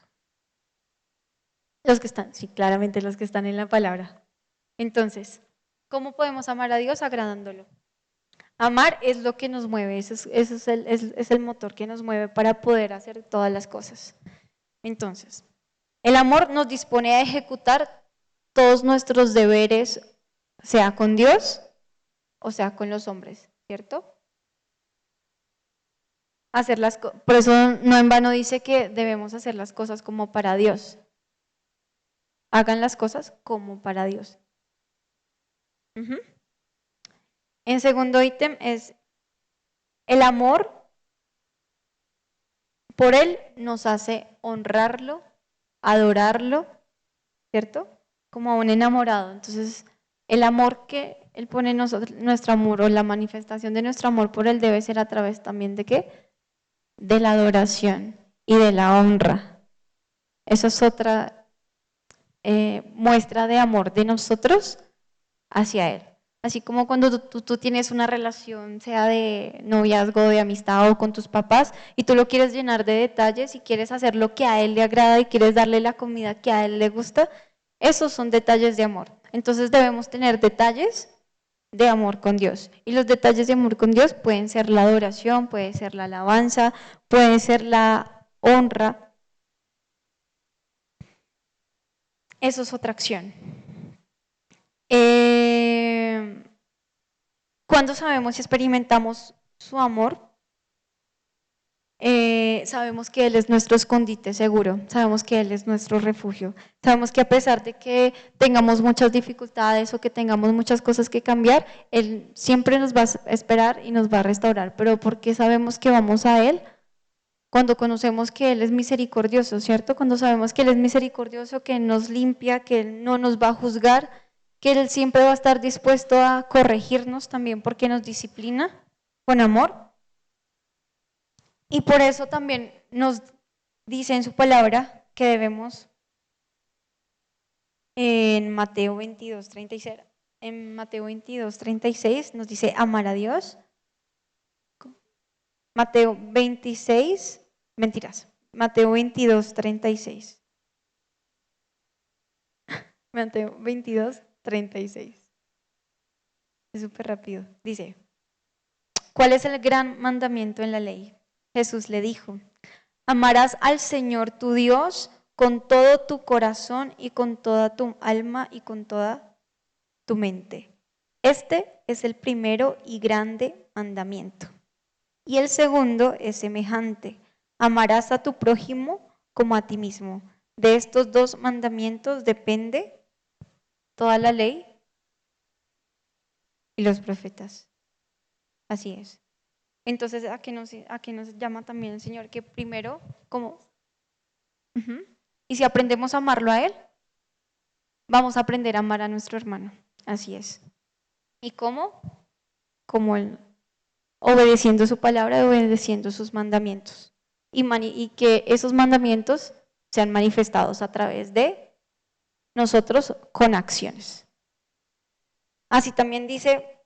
[SPEAKER 1] Los que están, sí, claramente los que están en la palabra. Entonces, ¿cómo podemos amar a Dios? Agradándolo. Amar es lo que nos mueve, es el motor que nos mueve para poder hacer todas las cosas. Entonces, el amor nos dispone a ejecutar todos nuestros deberes, sea con Dios o sea con los hombres, ¿cierto? Por eso no en vano dice que debemos hacer las cosas como para Dios. Hagan las cosas como para Dios. En segundo ítem es el amor por Él nos hace honrarlo, adorarlo, ¿cierto? Como a un enamorado. Entonces, el amor que Él pone en nosotros, nuestro amor o la manifestación de nuestro amor por Él debe ser a través también de ¿qué? De la adoración y de la honra. Eso es otra muestra de amor de nosotros hacia Él. Así como cuando tú tienes una relación, sea de noviazgo, de amistad o con tus papás, y tú lo quieres llenar de detalles y quieres hacer lo que a él le agrada y quieres darle la comida que a él le gusta, esos son detalles de amor. Entonces debemos tener detalles de amor con Dios. Y los detalles de amor con Dios pueden ser la adoración, puede ser la alabanza, puede ser la honra. Eso es otra acción. Cuando sabemos y experimentamos su amor, sabemos que Él es nuestro escondite seguro, sabemos que Él es nuestro refugio, sabemos que a pesar de que tengamos muchas dificultades o que tengamos muchas cosas que cambiar, Él siempre nos va a esperar y nos va a restaurar. Pero ¿por qué sabemos que vamos a Él? Cuando conocemos que Él es misericordioso, ¿cierto? Cuando sabemos que Él es misericordioso, que nos limpia, que Él no nos va a juzgar, que Él siempre va a estar dispuesto a corregirnos también porque nos disciplina con amor. Y por eso también nos dice en su palabra que debemos, en Mateo 22, 36, en Mateo 22, 36 nos dice amar a Dios. Mateo 26, mentiras, Mateo 22, 36. Mateo 22, 36. Es súper rápido. Dice, ¿cuál es el gran mandamiento en la ley? Jesús le dijo, amarás al Señor tu Dios con todo tu corazón y con toda tu alma y con toda tu mente. Este es el primero y grande mandamiento. Y el segundo es semejante, amarás a tu prójimo como a ti mismo. De estos dos mandamientos depende toda la ley y los profetas. Así es. Entonces, ¿a qué nos llama también el Señor? Que primero, ¿cómo? Y si aprendemos a amarlo a Él, vamos a aprender a amar a nuestro hermano. Así es. ¿Y cómo? Como obedeciendo su palabra y obedeciendo sus mandamientos. Y que esos mandamientos sean manifestados a través de nosotros con acciones. Así también dice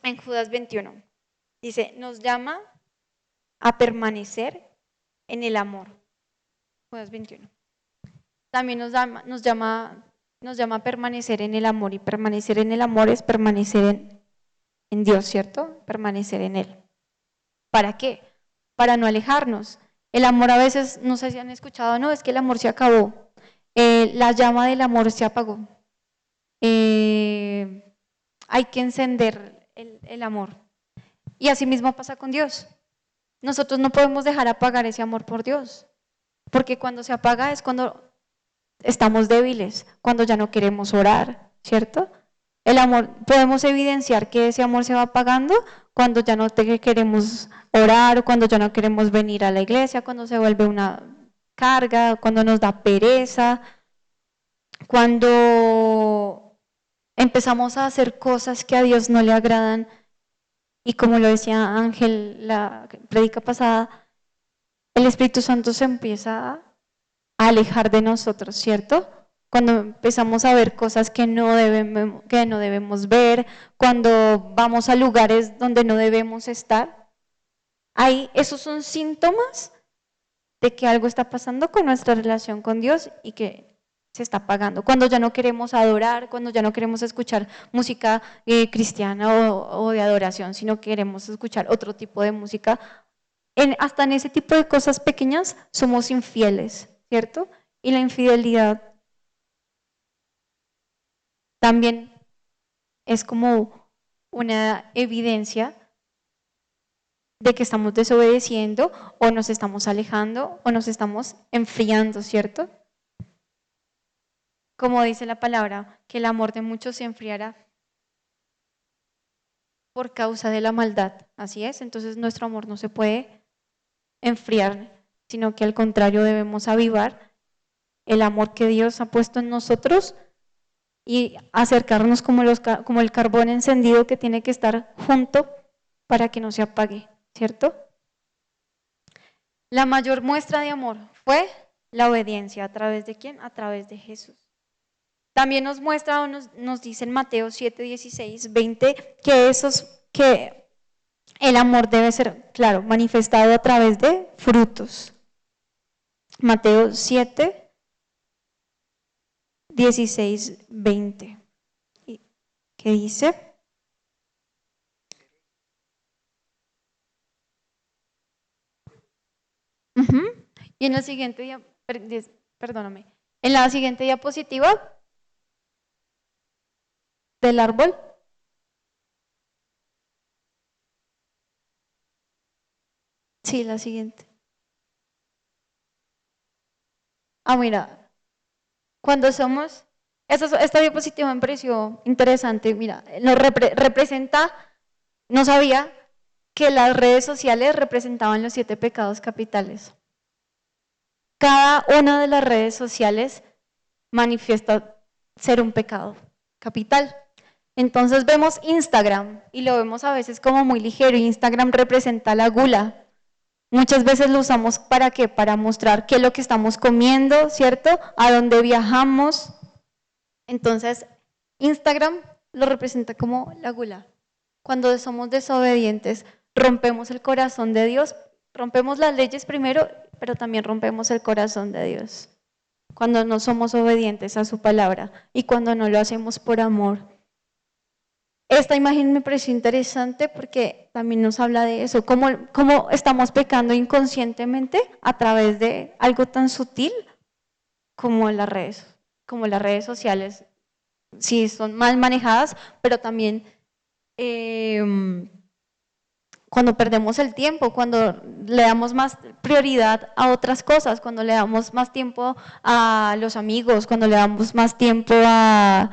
[SPEAKER 1] en Judas 21, dice, nos llama a permanecer en el amor. Judas 21. También nos llama a permanecer en el amor, y permanecer en el amor es permanecer en Dios, ¿cierto? Permanecer en Él. ¿Para qué? Para no alejarnos. El amor a veces, no sé si han escuchado, no, es que el amor se acabó. La llama del amor se apagó. Hay que encender el amor. Y así mismo pasa con Dios. Nosotros no podemos dejar apagar ese amor por Dios, porque cuando se apaga es cuando estamos débiles, cuando ya no queremos orar, ¿cierto? El amor, podemos evidenciar que ese amor se va apagando cuando ya no queremos orar, cuando ya no queremos venir a la iglesia, cuando se vuelve una carga, cuando nos da pereza, cuando empezamos a hacer cosas que a Dios no le agradan. Y como lo decía Ángel la prédica pasada, el Espíritu Santo se empieza a alejar de nosotros, ¿cierto? Cuando empezamos a ver cosas que no debemos ver, cuando vamos a lugares donde no debemos estar, esos son síntomas de que algo está pasando con nuestra relación con Dios y que se está apagando. Cuando ya no queremos adorar, cuando ya no queremos escuchar música cristiana o de adoración, sino queremos escuchar otro tipo de música. Hasta en ese tipo de cosas pequeñas somos infieles, ¿cierto? Y la infidelidad también es como una evidencia de que estamos desobedeciendo o nos estamos alejando o nos estamos enfriando, ¿cierto? Como dice la palabra, que el amor de muchos se enfriará por causa de la maldad. Así es, entonces nuestro amor no se puede enfriar, sino que al contrario debemos avivar el amor que Dios ha puesto en nosotros y acercarnos como el carbón encendido que tiene que estar junto para que no se apague, ¿cierto? La mayor muestra de amor fue la obediencia. ¿A través de quién? A través de Jesús. También nos muestra o nos dice en Mateo 7, 16, 20 que el amor debe ser, claro, manifestado a través de frutos. Mateo 7, 16, 20. ¿Qué dice? Y en la siguiente perdóname, en la siguiente diapositiva del árbol. Sí, la siguiente. Mira, cuando somos, esta diapositiva me pareció interesante, mira, nos representa, no sabía que las redes sociales representaban los 7 pecados capitales. Cada una de las redes sociales manifiesta ser un pecado capital. Entonces vemos Instagram y lo vemos a veces como muy ligero. Instagram representa la gula. Muchas veces lo usamos ¿para qué? Para mostrar qué es lo que estamos comiendo, ¿cierto? A dónde viajamos. Entonces, Instagram lo representa como la gula. Cuando somos desobedientes, rompemos el corazón de Dios, rompemos las leyes primero, pero también rompemos el corazón de Dios. Cuando no somos obedientes a su palabra y cuando no lo hacemos por amor. Esta imagen me pareció interesante porque también nos habla de eso, cómo estamos pecando inconscientemente a través de algo tan sutil como las redes sociales. Sí, son mal manejadas, pero también cuando perdemos el tiempo, cuando le damos más prioridad a otras cosas, cuando le damos más tiempo a los amigos, cuando le damos más tiempo a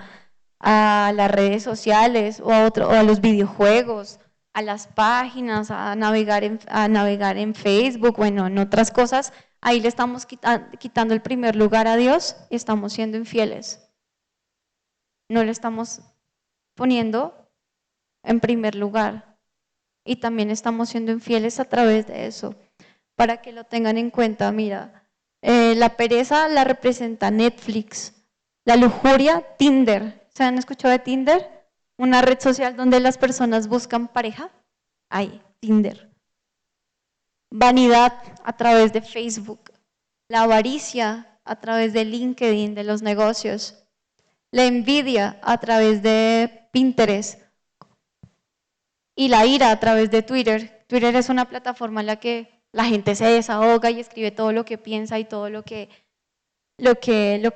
[SPEAKER 1] las redes sociales o a los videojuegos, a las páginas, a navegar en Facebook, bueno, en otras cosas, ahí le estamos quitando el primer lugar a Dios y estamos siendo infieles. no lo estamos poniendo en primer lugar y también estamos siendo infieles a través de eso. Para que lo tengan en cuenta, mira, la pereza la representa Netflix, la lujuria, Tinder. ¿Se han escuchado de Tinder? Una red social donde las personas buscan pareja. Ahí, Tinder. Vanidad a través de Facebook, la avaricia a través de LinkedIn, de los negocios, la envidia a través de Pinterest y la ira a través de Twitter. Twitter es una plataforma en la que la gente se desahoga y escribe todo lo que piensa y todo lo que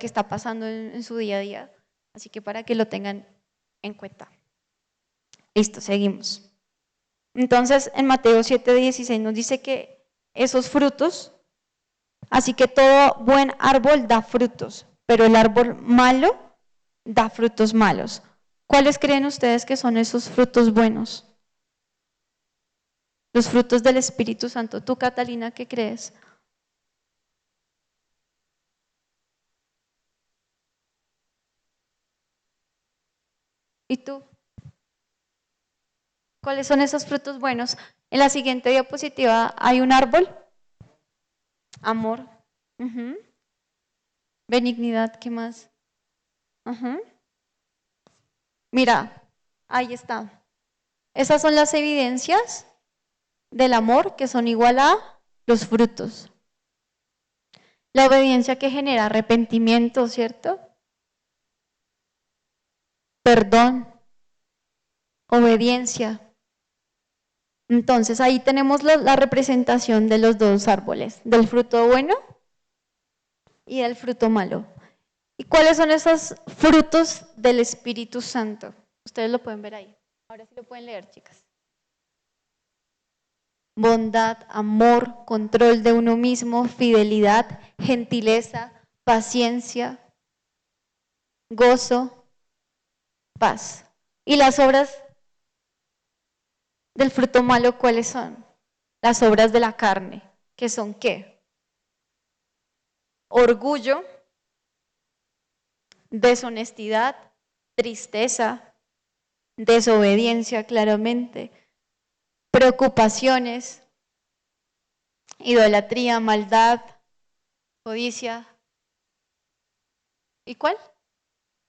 [SPEAKER 1] está pasando en su día a día. Así que para que lo tengan en cuenta. Listo, seguimos. Entonces, en Mateo 7:16 nos dice que esos frutos, así que todo buen árbol da frutos, pero el árbol malo da frutos malos. ¿Cuáles creen ustedes que son esos frutos buenos? Los frutos del Espíritu Santo. ¿Tú, Catalina, qué crees? ¿Y tú? ¿Cuáles son esos frutos buenos? En la siguiente diapositiva hay un árbol. Amor. Benignidad, ¿qué más? Mira, ahí está. Esas son las evidencias del amor que son igual a los frutos. La obediencia que genera arrepentimiento, ¿cierto? Perdón, obediencia. Entonces ahí tenemos la representación de los dos árboles, del fruto bueno y del fruto malo. ¿Y cuáles son esos frutos del Espíritu Santo? Ustedes lo pueden ver ahí. Ahora sí lo pueden leer, chicas. Bondad, amor, control de uno mismo, fidelidad, gentileza, paciencia, gozo, paz. ¿Y las obras del fruto malo cuáles son? Las obras de la carne, que son ¿qué? Orgullo, deshonestidad, tristeza, desobediencia claramente, preocupaciones, idolatría, maldad, codicia. ¿Y cuál?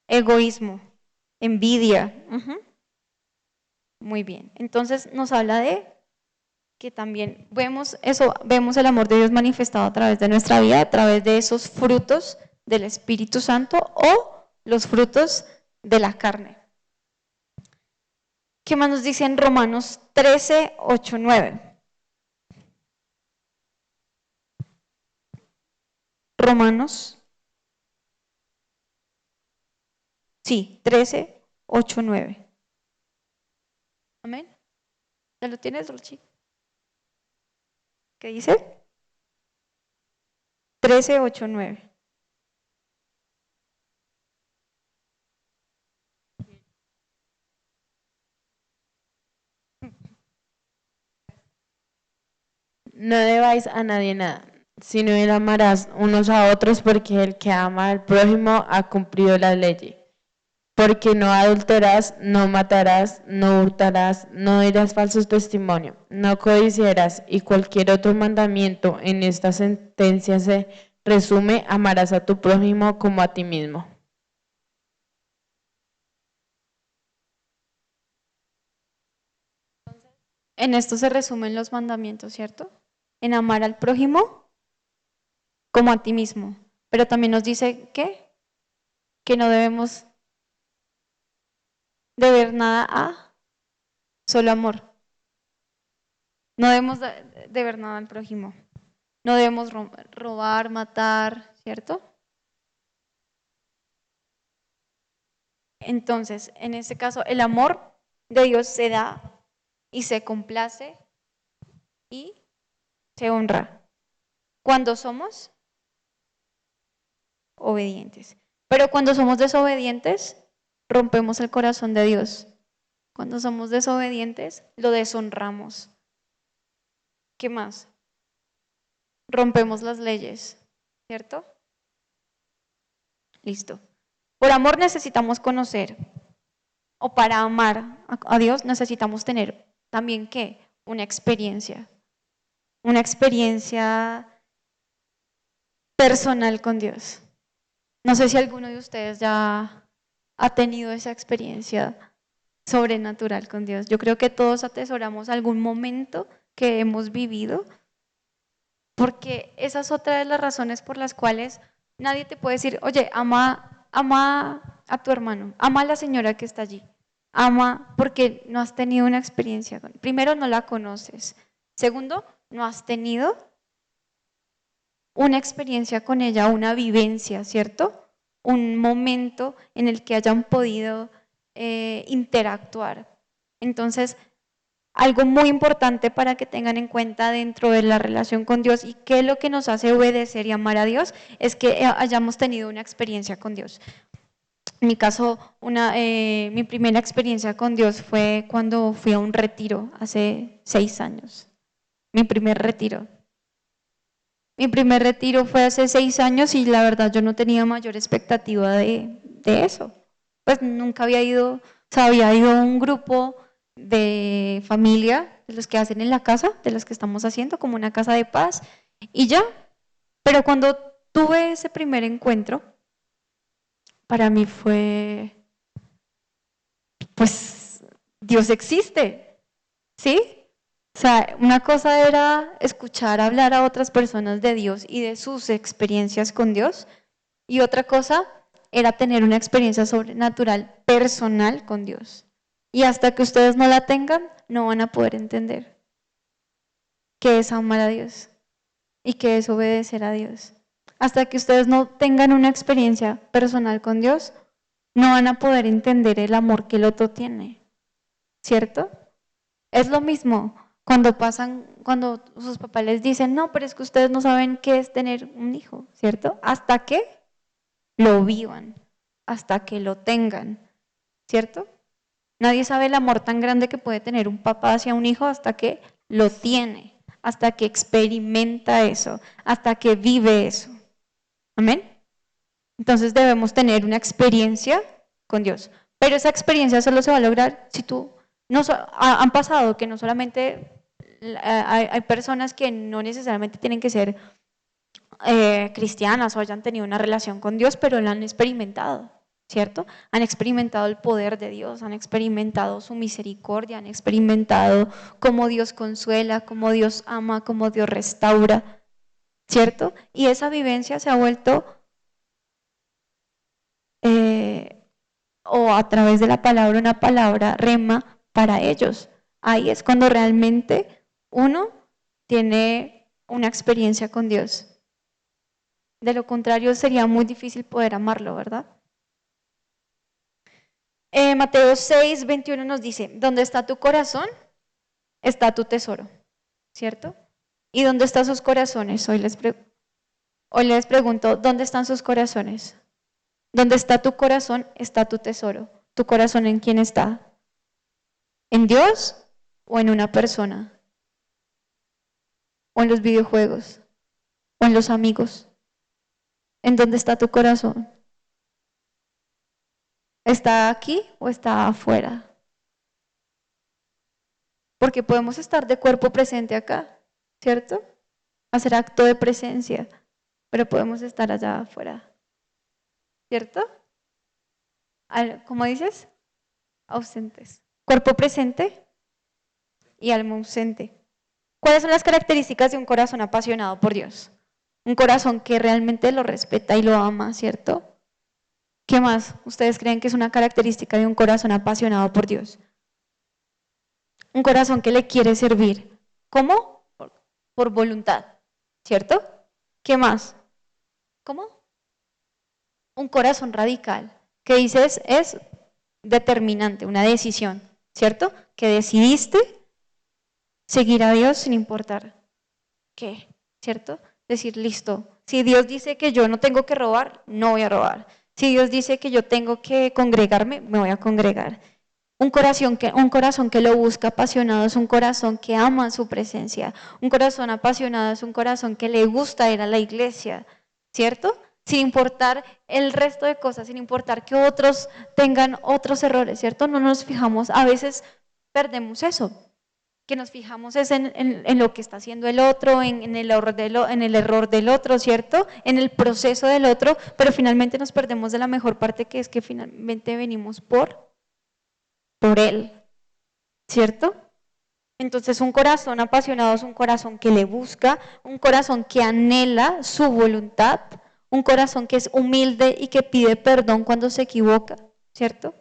[SPEAKER 1] Egoísmo, envidia. Muy bien. Entonces nos habla de que también vemos eso, vemos el amor de Dios manifestado a través de nuestra vida, a través de esos frutos del Espíritu Santo o los frutos de la carne. ¿Qué más nos dice en Romanos 13:8-9? Romanos, sí, 13:8-9. Amén. ¿Ya lo tienes, Rolchi? ¿Qué dice? 13:8-9.
[SPEAKER 4] No debáis a nadie nada, sino él amarás unos a otros, porque el que ama al prójimo ha cumplido la ley. Porque no adulterarás, no matarás, no hurtarás, no dirás falsos testimonio, no codiciarás, y cualquier otro mandamiento en esta sentencia se resume: amarás a tu prójimo como a ti mismo.
[SPEAKER 1] En esto se resumen los mandamientos, ¿cierto? En amar al prójimo como a ti mismo. Pero también nos dice que no debemos deber nada a solo amor. No debemos deber nada al prójimo. No debemos robar, matar, ¿cierto? Entonces, en este caso, el amor de Dios se da y se complace y se honra cuando somos obedientes. Pero cuando somos desobedientes, rompemos el corazón de Dios. Cuando somos desobedientes, lo deshonramos. ¿Qué más? Rompemos las leyes, ¿cierto? Listo. Por amor necesitamos conocer, o para amar a Dios necesitamos tener también, ¿qué? Una experiencia personal con Dios. No sé si alguno de ustedes ya ha tenido esa experiencia sobrenatural con Dios. Yo creo que todos atesoramos algún momento que hemos vivido, porque esa es otra de las razones por las cuales nadie te puede decir, oye, ama a tu hermano, ama a la señora que está allí, ama, porque no has tenido una experiencia. Primero, no la conoces. Segundo, no has tenido una experiencia con ella, una vivencia, ¿cierto? Un momento en el que hayan podido interactuar. Entonces, algo muy importante para que tengan en cuenta dentro de la relación con Dios y qué es lo que nos hace obedecer y amar a Dios, es que hayamos tenido una experiencia con Dios. En mi caso, mi primera experiencia con Dios fue cuando fui a un retiro hace 6 años. Mi primer retiro fue hace 6 años y la verdad yo no tenía mayor expectativa de eso. Pues nunca había ido, o sea, había ido a un grupo de familia, de los que hacen en la casa, de los que estamos haciendo, como una casa de paz, y ya. Pero cuando tuve ese primer encuentro, para mí fue, pues, Dios existe, ¿sí? O sea, una cosa era escuchar hablar a otras personas de Dios y de sus experiencias con Dios, y otra cosa era tener una experiencia sobrenatural personal con Dios. Y hasta que ustedes no la tengan, no van a poder entender qué es amar a Dios y qué es obedecer a Dios. Hasta que ustedes no tengan una experiencia personal con Dios, no van a poder entender el amor que el otro tiene, ¿cierto? Es lo mismo cuando sus papás les dicen, no, pero es que ustedes no saben qué es tener un hijo, ¿cierto? Hasta que lo vivan, hasta que lo tengan, ¿cierto? Nadie sabe el amor tan grande que puede tener un papá hacia un hijo hasta que lo tiene, hasta que experimenta eso, hasta que vive eso. ¿Amén? Entonces debemos tener una experiencia con Dios, pero esa experiencia solo se va a lograr si tú, han pasado que no solamente hay personas que no necesariamente tienen que ser cristianas o hayan tenido una relación con Dios, pero la han experimentado, ¿cierto? Han experimentado el poder de Dios, han experimentado su misericordia, han experimentado cómo Dios consuela, cómo Dios ama, cómo Dios restaura, ¿cierto? Y esa vivencia se ha vuelto, o a través de la palabra, una palabra rema para ellos. Ahí es cuando realmente uno tiene una experiencia con Dios. De lo contrario, sería muy difícil poder amarlo, ¿verdad? Mateo 6, 21 nos dice, donde está tu corazón, está tu tesoro, ¿cierto? ¿Y dónde están sus corazones? Hoy les pregunto, ¿dónde están sus corazones? ¿Dónde está tu corazón? Está tu tesoro. ¿Tu corazón en quién está? ¿En Dios o en una persona? ¿O en los videojuegos? ¿O en los amigos? ¿En dónde está tu corazón? ¿Está aquí o está afuera? Porque podemos estar de cuerpo presente acá, ¿cierto? Hacer acto de presencia, pero podemos estar allá afuera, ¿cierto? ¿Cómo dices? Ausentes. Cuerpo presente y alma ausente. ¿Cuáles son las características de un corazón apasionado por Dios? Un corazón que realmente lo respeta y lo ama, ¿cierto? ¿Qué más ustedes creen que es una característica de un corazón apasionado por Dios? Un corazón que le quiere servir. ¿Cómo? Por voluntad, ¿cierto? ¿Qué más? ¿Cómo? Un corazón radical, que dices es determinante, una decisión, ¿cierto? Que decidiste seguir a Dios sin importar qué, ¿cierto? Decir, listo, si Dios dice que yo no tengo que robar, no voy a robar. Si Dios dice que yo tengo que congregarme, me voy a congregar. Un corazón que lo busca apasionado es un corazón que ama su presencia. Un corazón apasionado es un corazón que le gusta ir a la iglesia, ¿cierto? sin importar el resto de cosas, sin importar que otros tengan otros errores, ¿cierto? No nos fijamos, a veces perdemos eso, que nos fijamos es en lo que está haciendo el otro, en el error del otro, ¿cierto? En el proceso del otro, pero finalmente nos perdemos de la mejor parte, que es que finalmente venimos por él, ¿cierto? Entonces un corazón apasionado es un corazón que le busca, un corazón que anhela su voluntad, un corazón que es humilde y que pide perdón cuando se equivoca, ¿cierto?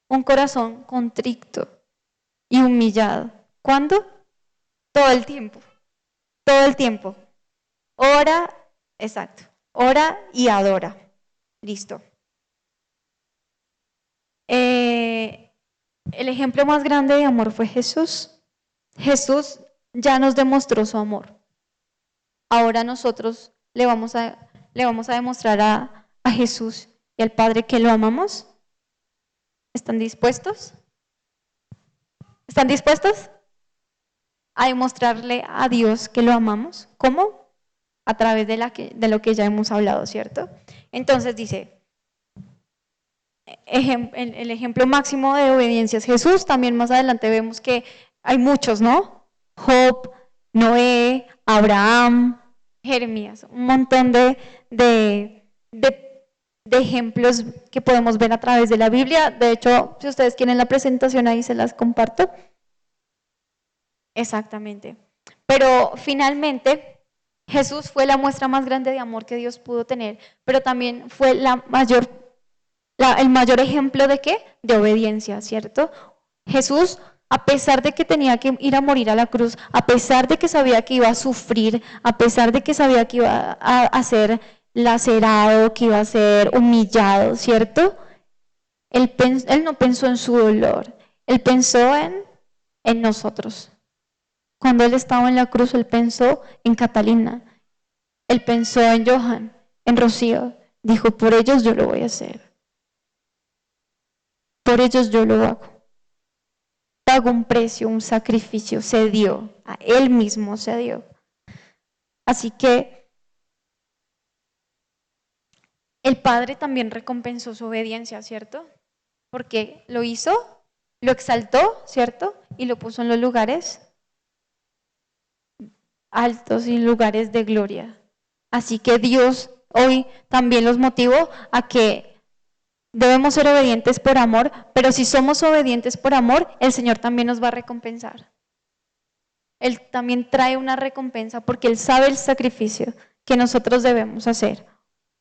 [SPEAKER 1] Un corazón contrito y humillado. ¿Cuándo? Todo el tiempo, todo el tiempo. Ora, exacto, ora y adora. Listo. El ejemplo más grande de amor fue Jesús. Jesús ya nos demostró su amor. Ahora nosotros le vamos a demostrar a Jesús y al Padre que lo amamos. ¿Están dispuestos? ¿Están dispuestos a demostrarle a Dios que lo amamos? ¿Cómo? A través de lo que ya hemos hablado, ¿cierto? Entonces dice, el ejemplo máximo de obediencia es Jesús. También más adelante vemos que hay muchos, ¿no? Job, Noé, Abraham, Jeremías, un montón de ejemplos que podemos ver a través de la Biblia. De hecho, si ustedes quieren la presentación, ahí se las comparto. Exactamente. Pero finalmente, Jesús fue la muestra más grande de amor que Dios pudo tener, pero también fue el mayor ejemplo de ¿qué? De obediencia, ¿cierto? Jesús, a pesar de que tenía que ir a morir a la cruz, a pesar de que sabía que iba a sufrir, a pesar de que sabía que iba a ser lacerado, que iba a ser humillado, ¿cierto? Él no pensó en su dolor, él pensó en nosotros. Cuando él estaba en la cruz, él pensó en Catalina, él pensó en Johan, en Rocío. Dijo, por ellos yo lo voy a hacer. Por ellos yo lo hago. Pagó un precio, un sacrificio, se dio, a él mismo se dio. Así que el Padre también recompensó su obediencia, ¿cierto? Porque lo hizo, lo exaltó, ¿cierto? Y lo puso en los lugares altos y lugares de gloria. Así que Dios hoy también los motivó a que debemos ser obedientes por amor, pero si somos obedientes por amor, el Señor también nos va a recompensar. Él también trae una recompensa porque Él sabe el sacrificio que nosotros debemos hacer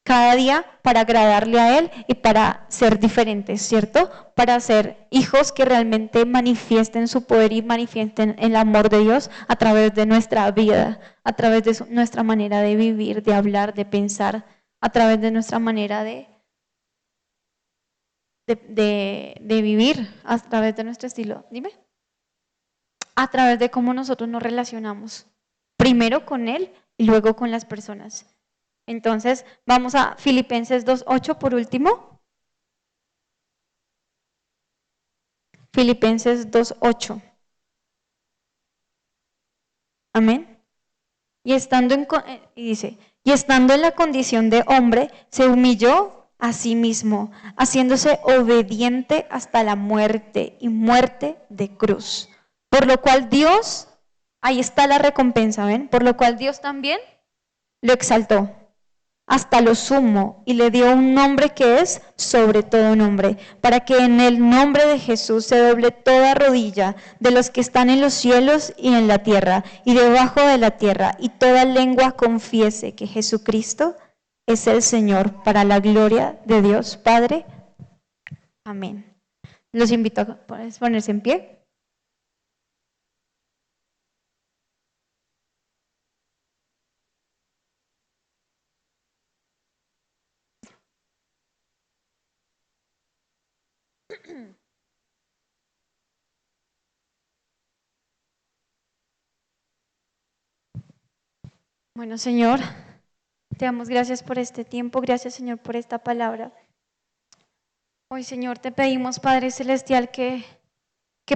[SPEAKER 1] cada día para agradarle a Él y para ser diferentes, ¿cierto? Para ser hijos que realmente manifiesten su poder y manifiesten el amor de Dios a través de nuestra vida, a través de nuestra manera de vivir, de hablar, de pensar, a través de nuestra manera de vivir, a través de nuestro estilo. Dime. A través de cómo nosotros nos relacionamos, primero con Él y luego con las personas. Entonces, vamos a Filipenses 2:8 por último. Filipenses 2:8. Amén. Y dice, y estando en la condición de hombre, se humilló a sí mismo, haciéndose obediente hasta la muerte y muerte de cruz. Por lo cual Dios, ahí está la recompensa, ¿ven? Por lo cual Dios también lo exaltó hasta lo sumo y le dio un nombre que es sobre todo nombre, para que en el nombre de Jesús se doble toda rodilla de los que están en los cielos y en la tierra y debajo de la tierra, y toda lengua confiese que Jesucristo es el Señor, para la gloria de Dios Padre. Amén. Los invito a ponerse en pie. Bueno, Señor, te damos gracias por este tiempo, gracias, Señor, por esta palabra. Hoy, Señor, te pedimos, Padre Celestial, que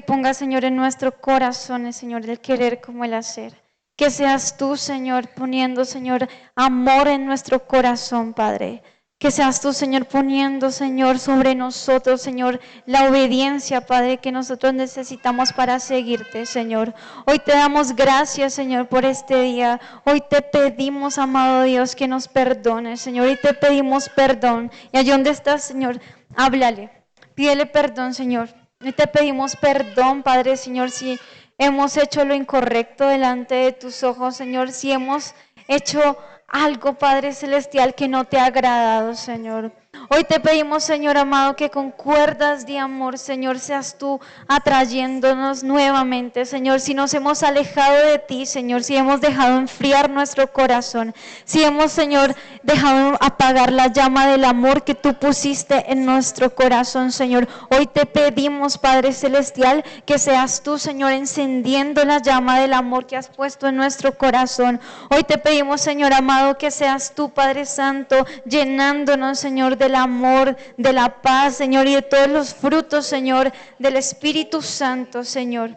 [SPEAKER 1] pongas, Señor, en nuestro corazón, Señor, el querer como el hacer. Que seas tú, Señor, poniendo, Señor, amor en nuestro corazón, Padre. Que seas tú, Señor, poniendo, Señor, sobre nosotros, Señor, la obediencia, Padre, que nosotros necesitamos para seguirte, Señor. Hoy te damos gracias, Señor, por este día. Hoy te pedimos, amado Dios, que nos perdones, Señor, y te pedimos perdón. Y allí donde estás, Señor, háblale. Pídele perdón, Señor. Y te pedimos perdón, Padre, Señor, si hemos hecho lo incorrecto delante de tus ojos, Señor, si hemos hecho algo, Padre Celestial, que no te ha agradado, Señor. Hoy te pedimos, Señor amado, que con cuerdas de amor, Señor, seas tú atrayéndonos nuevamente, Señor. Si nos hemos alejado de ti, Señor, si hemos dejado enfriar nuestro corazón, si hemos, Señor, dejado apagar la llama del amor que tú pusiste en nuestro corazón, Señor. Hoy te pedimos, Padre Celestial, que seas tú, Señor, encendiendo la llama del amor que has puesto en nuestro corazón. Hoy te pedimos, Señor amado, que seas tú, Padre Santo, llenándonos, Señor, del amor, de la paz, Señor, y de todos los frutos, Señor, del Espíritu Santo, Señor.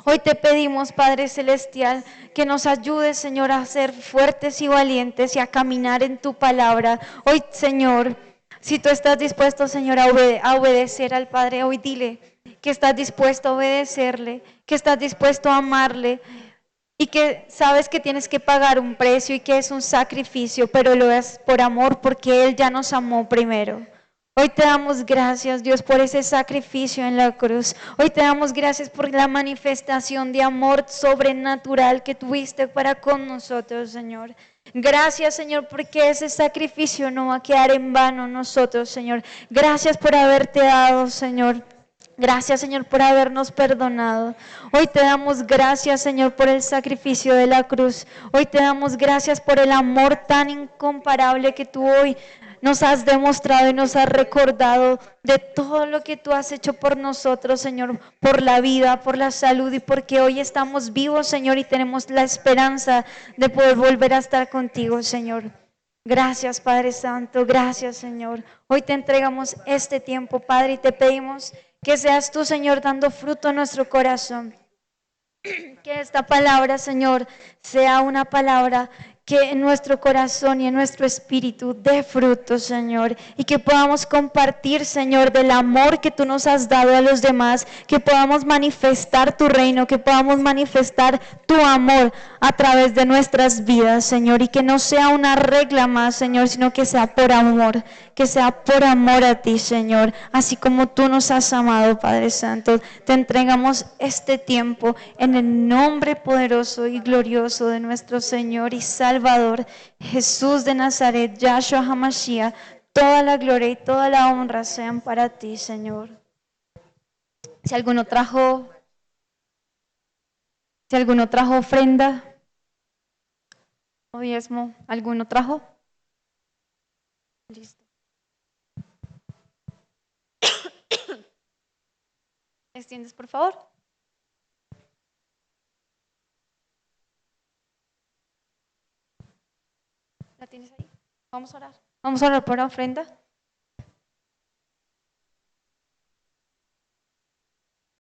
[SPEAKER 1] Hoy te pedimos, Padre Celestial, que nos ayudes, Señor, a ser fuertes y valientes y a caminar en tu palabra. Hoy, Señor, si tú estás dispuesto, Señor, a obedecer al Padre, hoy dile que estás dispuesto a obedecerle, que estás dispuesto a amarle y que sabes que tienes que pagar un precio y que es un sacrificio, pero lo es por amor porque Él ya nos amó primero. Hoy te damos gracias, Dios, por ese sacrificio en la cruz. Hoy te damos gracias por la manifestación de amor sobrenatural que tuviste para con nosotros, Señor. Gracias, Señor, porque ese sacrificio no va a quedar en vano nosotros, Señor. Gracias por haberte dado, Señor. Gracias, Señor, por habernos perdonado. Hoy te damos gracias, Señor, por el sacrificio de la cruz. Hoy te damos gracias por el amor tan incomparable que tú hoy nos has demostrado y nos has recordado de todo lo que tú has hecho por nosotros, Señor, por la vida, por la salud y porque hoy estamos vivos, Señor, y tenemos la esperanza de poder volver a estar contigo, Señor. Gracias, Padre Santo, gracias, Señor. Hoy te entregamos este tiempo, Padre, y te pedimos que seas tú, Señor, dando fruto a nuestro corazón. Que esta palabra, Señor, sea una palabra que en nuestro corazón y en nuestro espíritu dé fruto, Señor, y que podamos compartir, Señor, del amor que tú nos has dado a los demás, que podamos manifestar tu reino, que podamos manifestar tu amor a través de nuestras vidas, Señor, y que no sea una regla más, Señor, sino que sea por amor, que sea por amor a ti, Señor, así como tú nos has amado, Padre Santo. Te entregamos este tiempo en el nombre poderoso y glorioso de nuestro Señor y Salvador, Jesús de Nazaret, Yahshua HaMashiach. Toda la gloria y toda la honra sean para ti, Señor. Si alguno trajo ofrenda o diezmo, ¿alguno trajo? Listo. ¿Extiendes, por favor? ¿La tienes ahí? Vamos a orar. Vamos a orar por la ofrenda.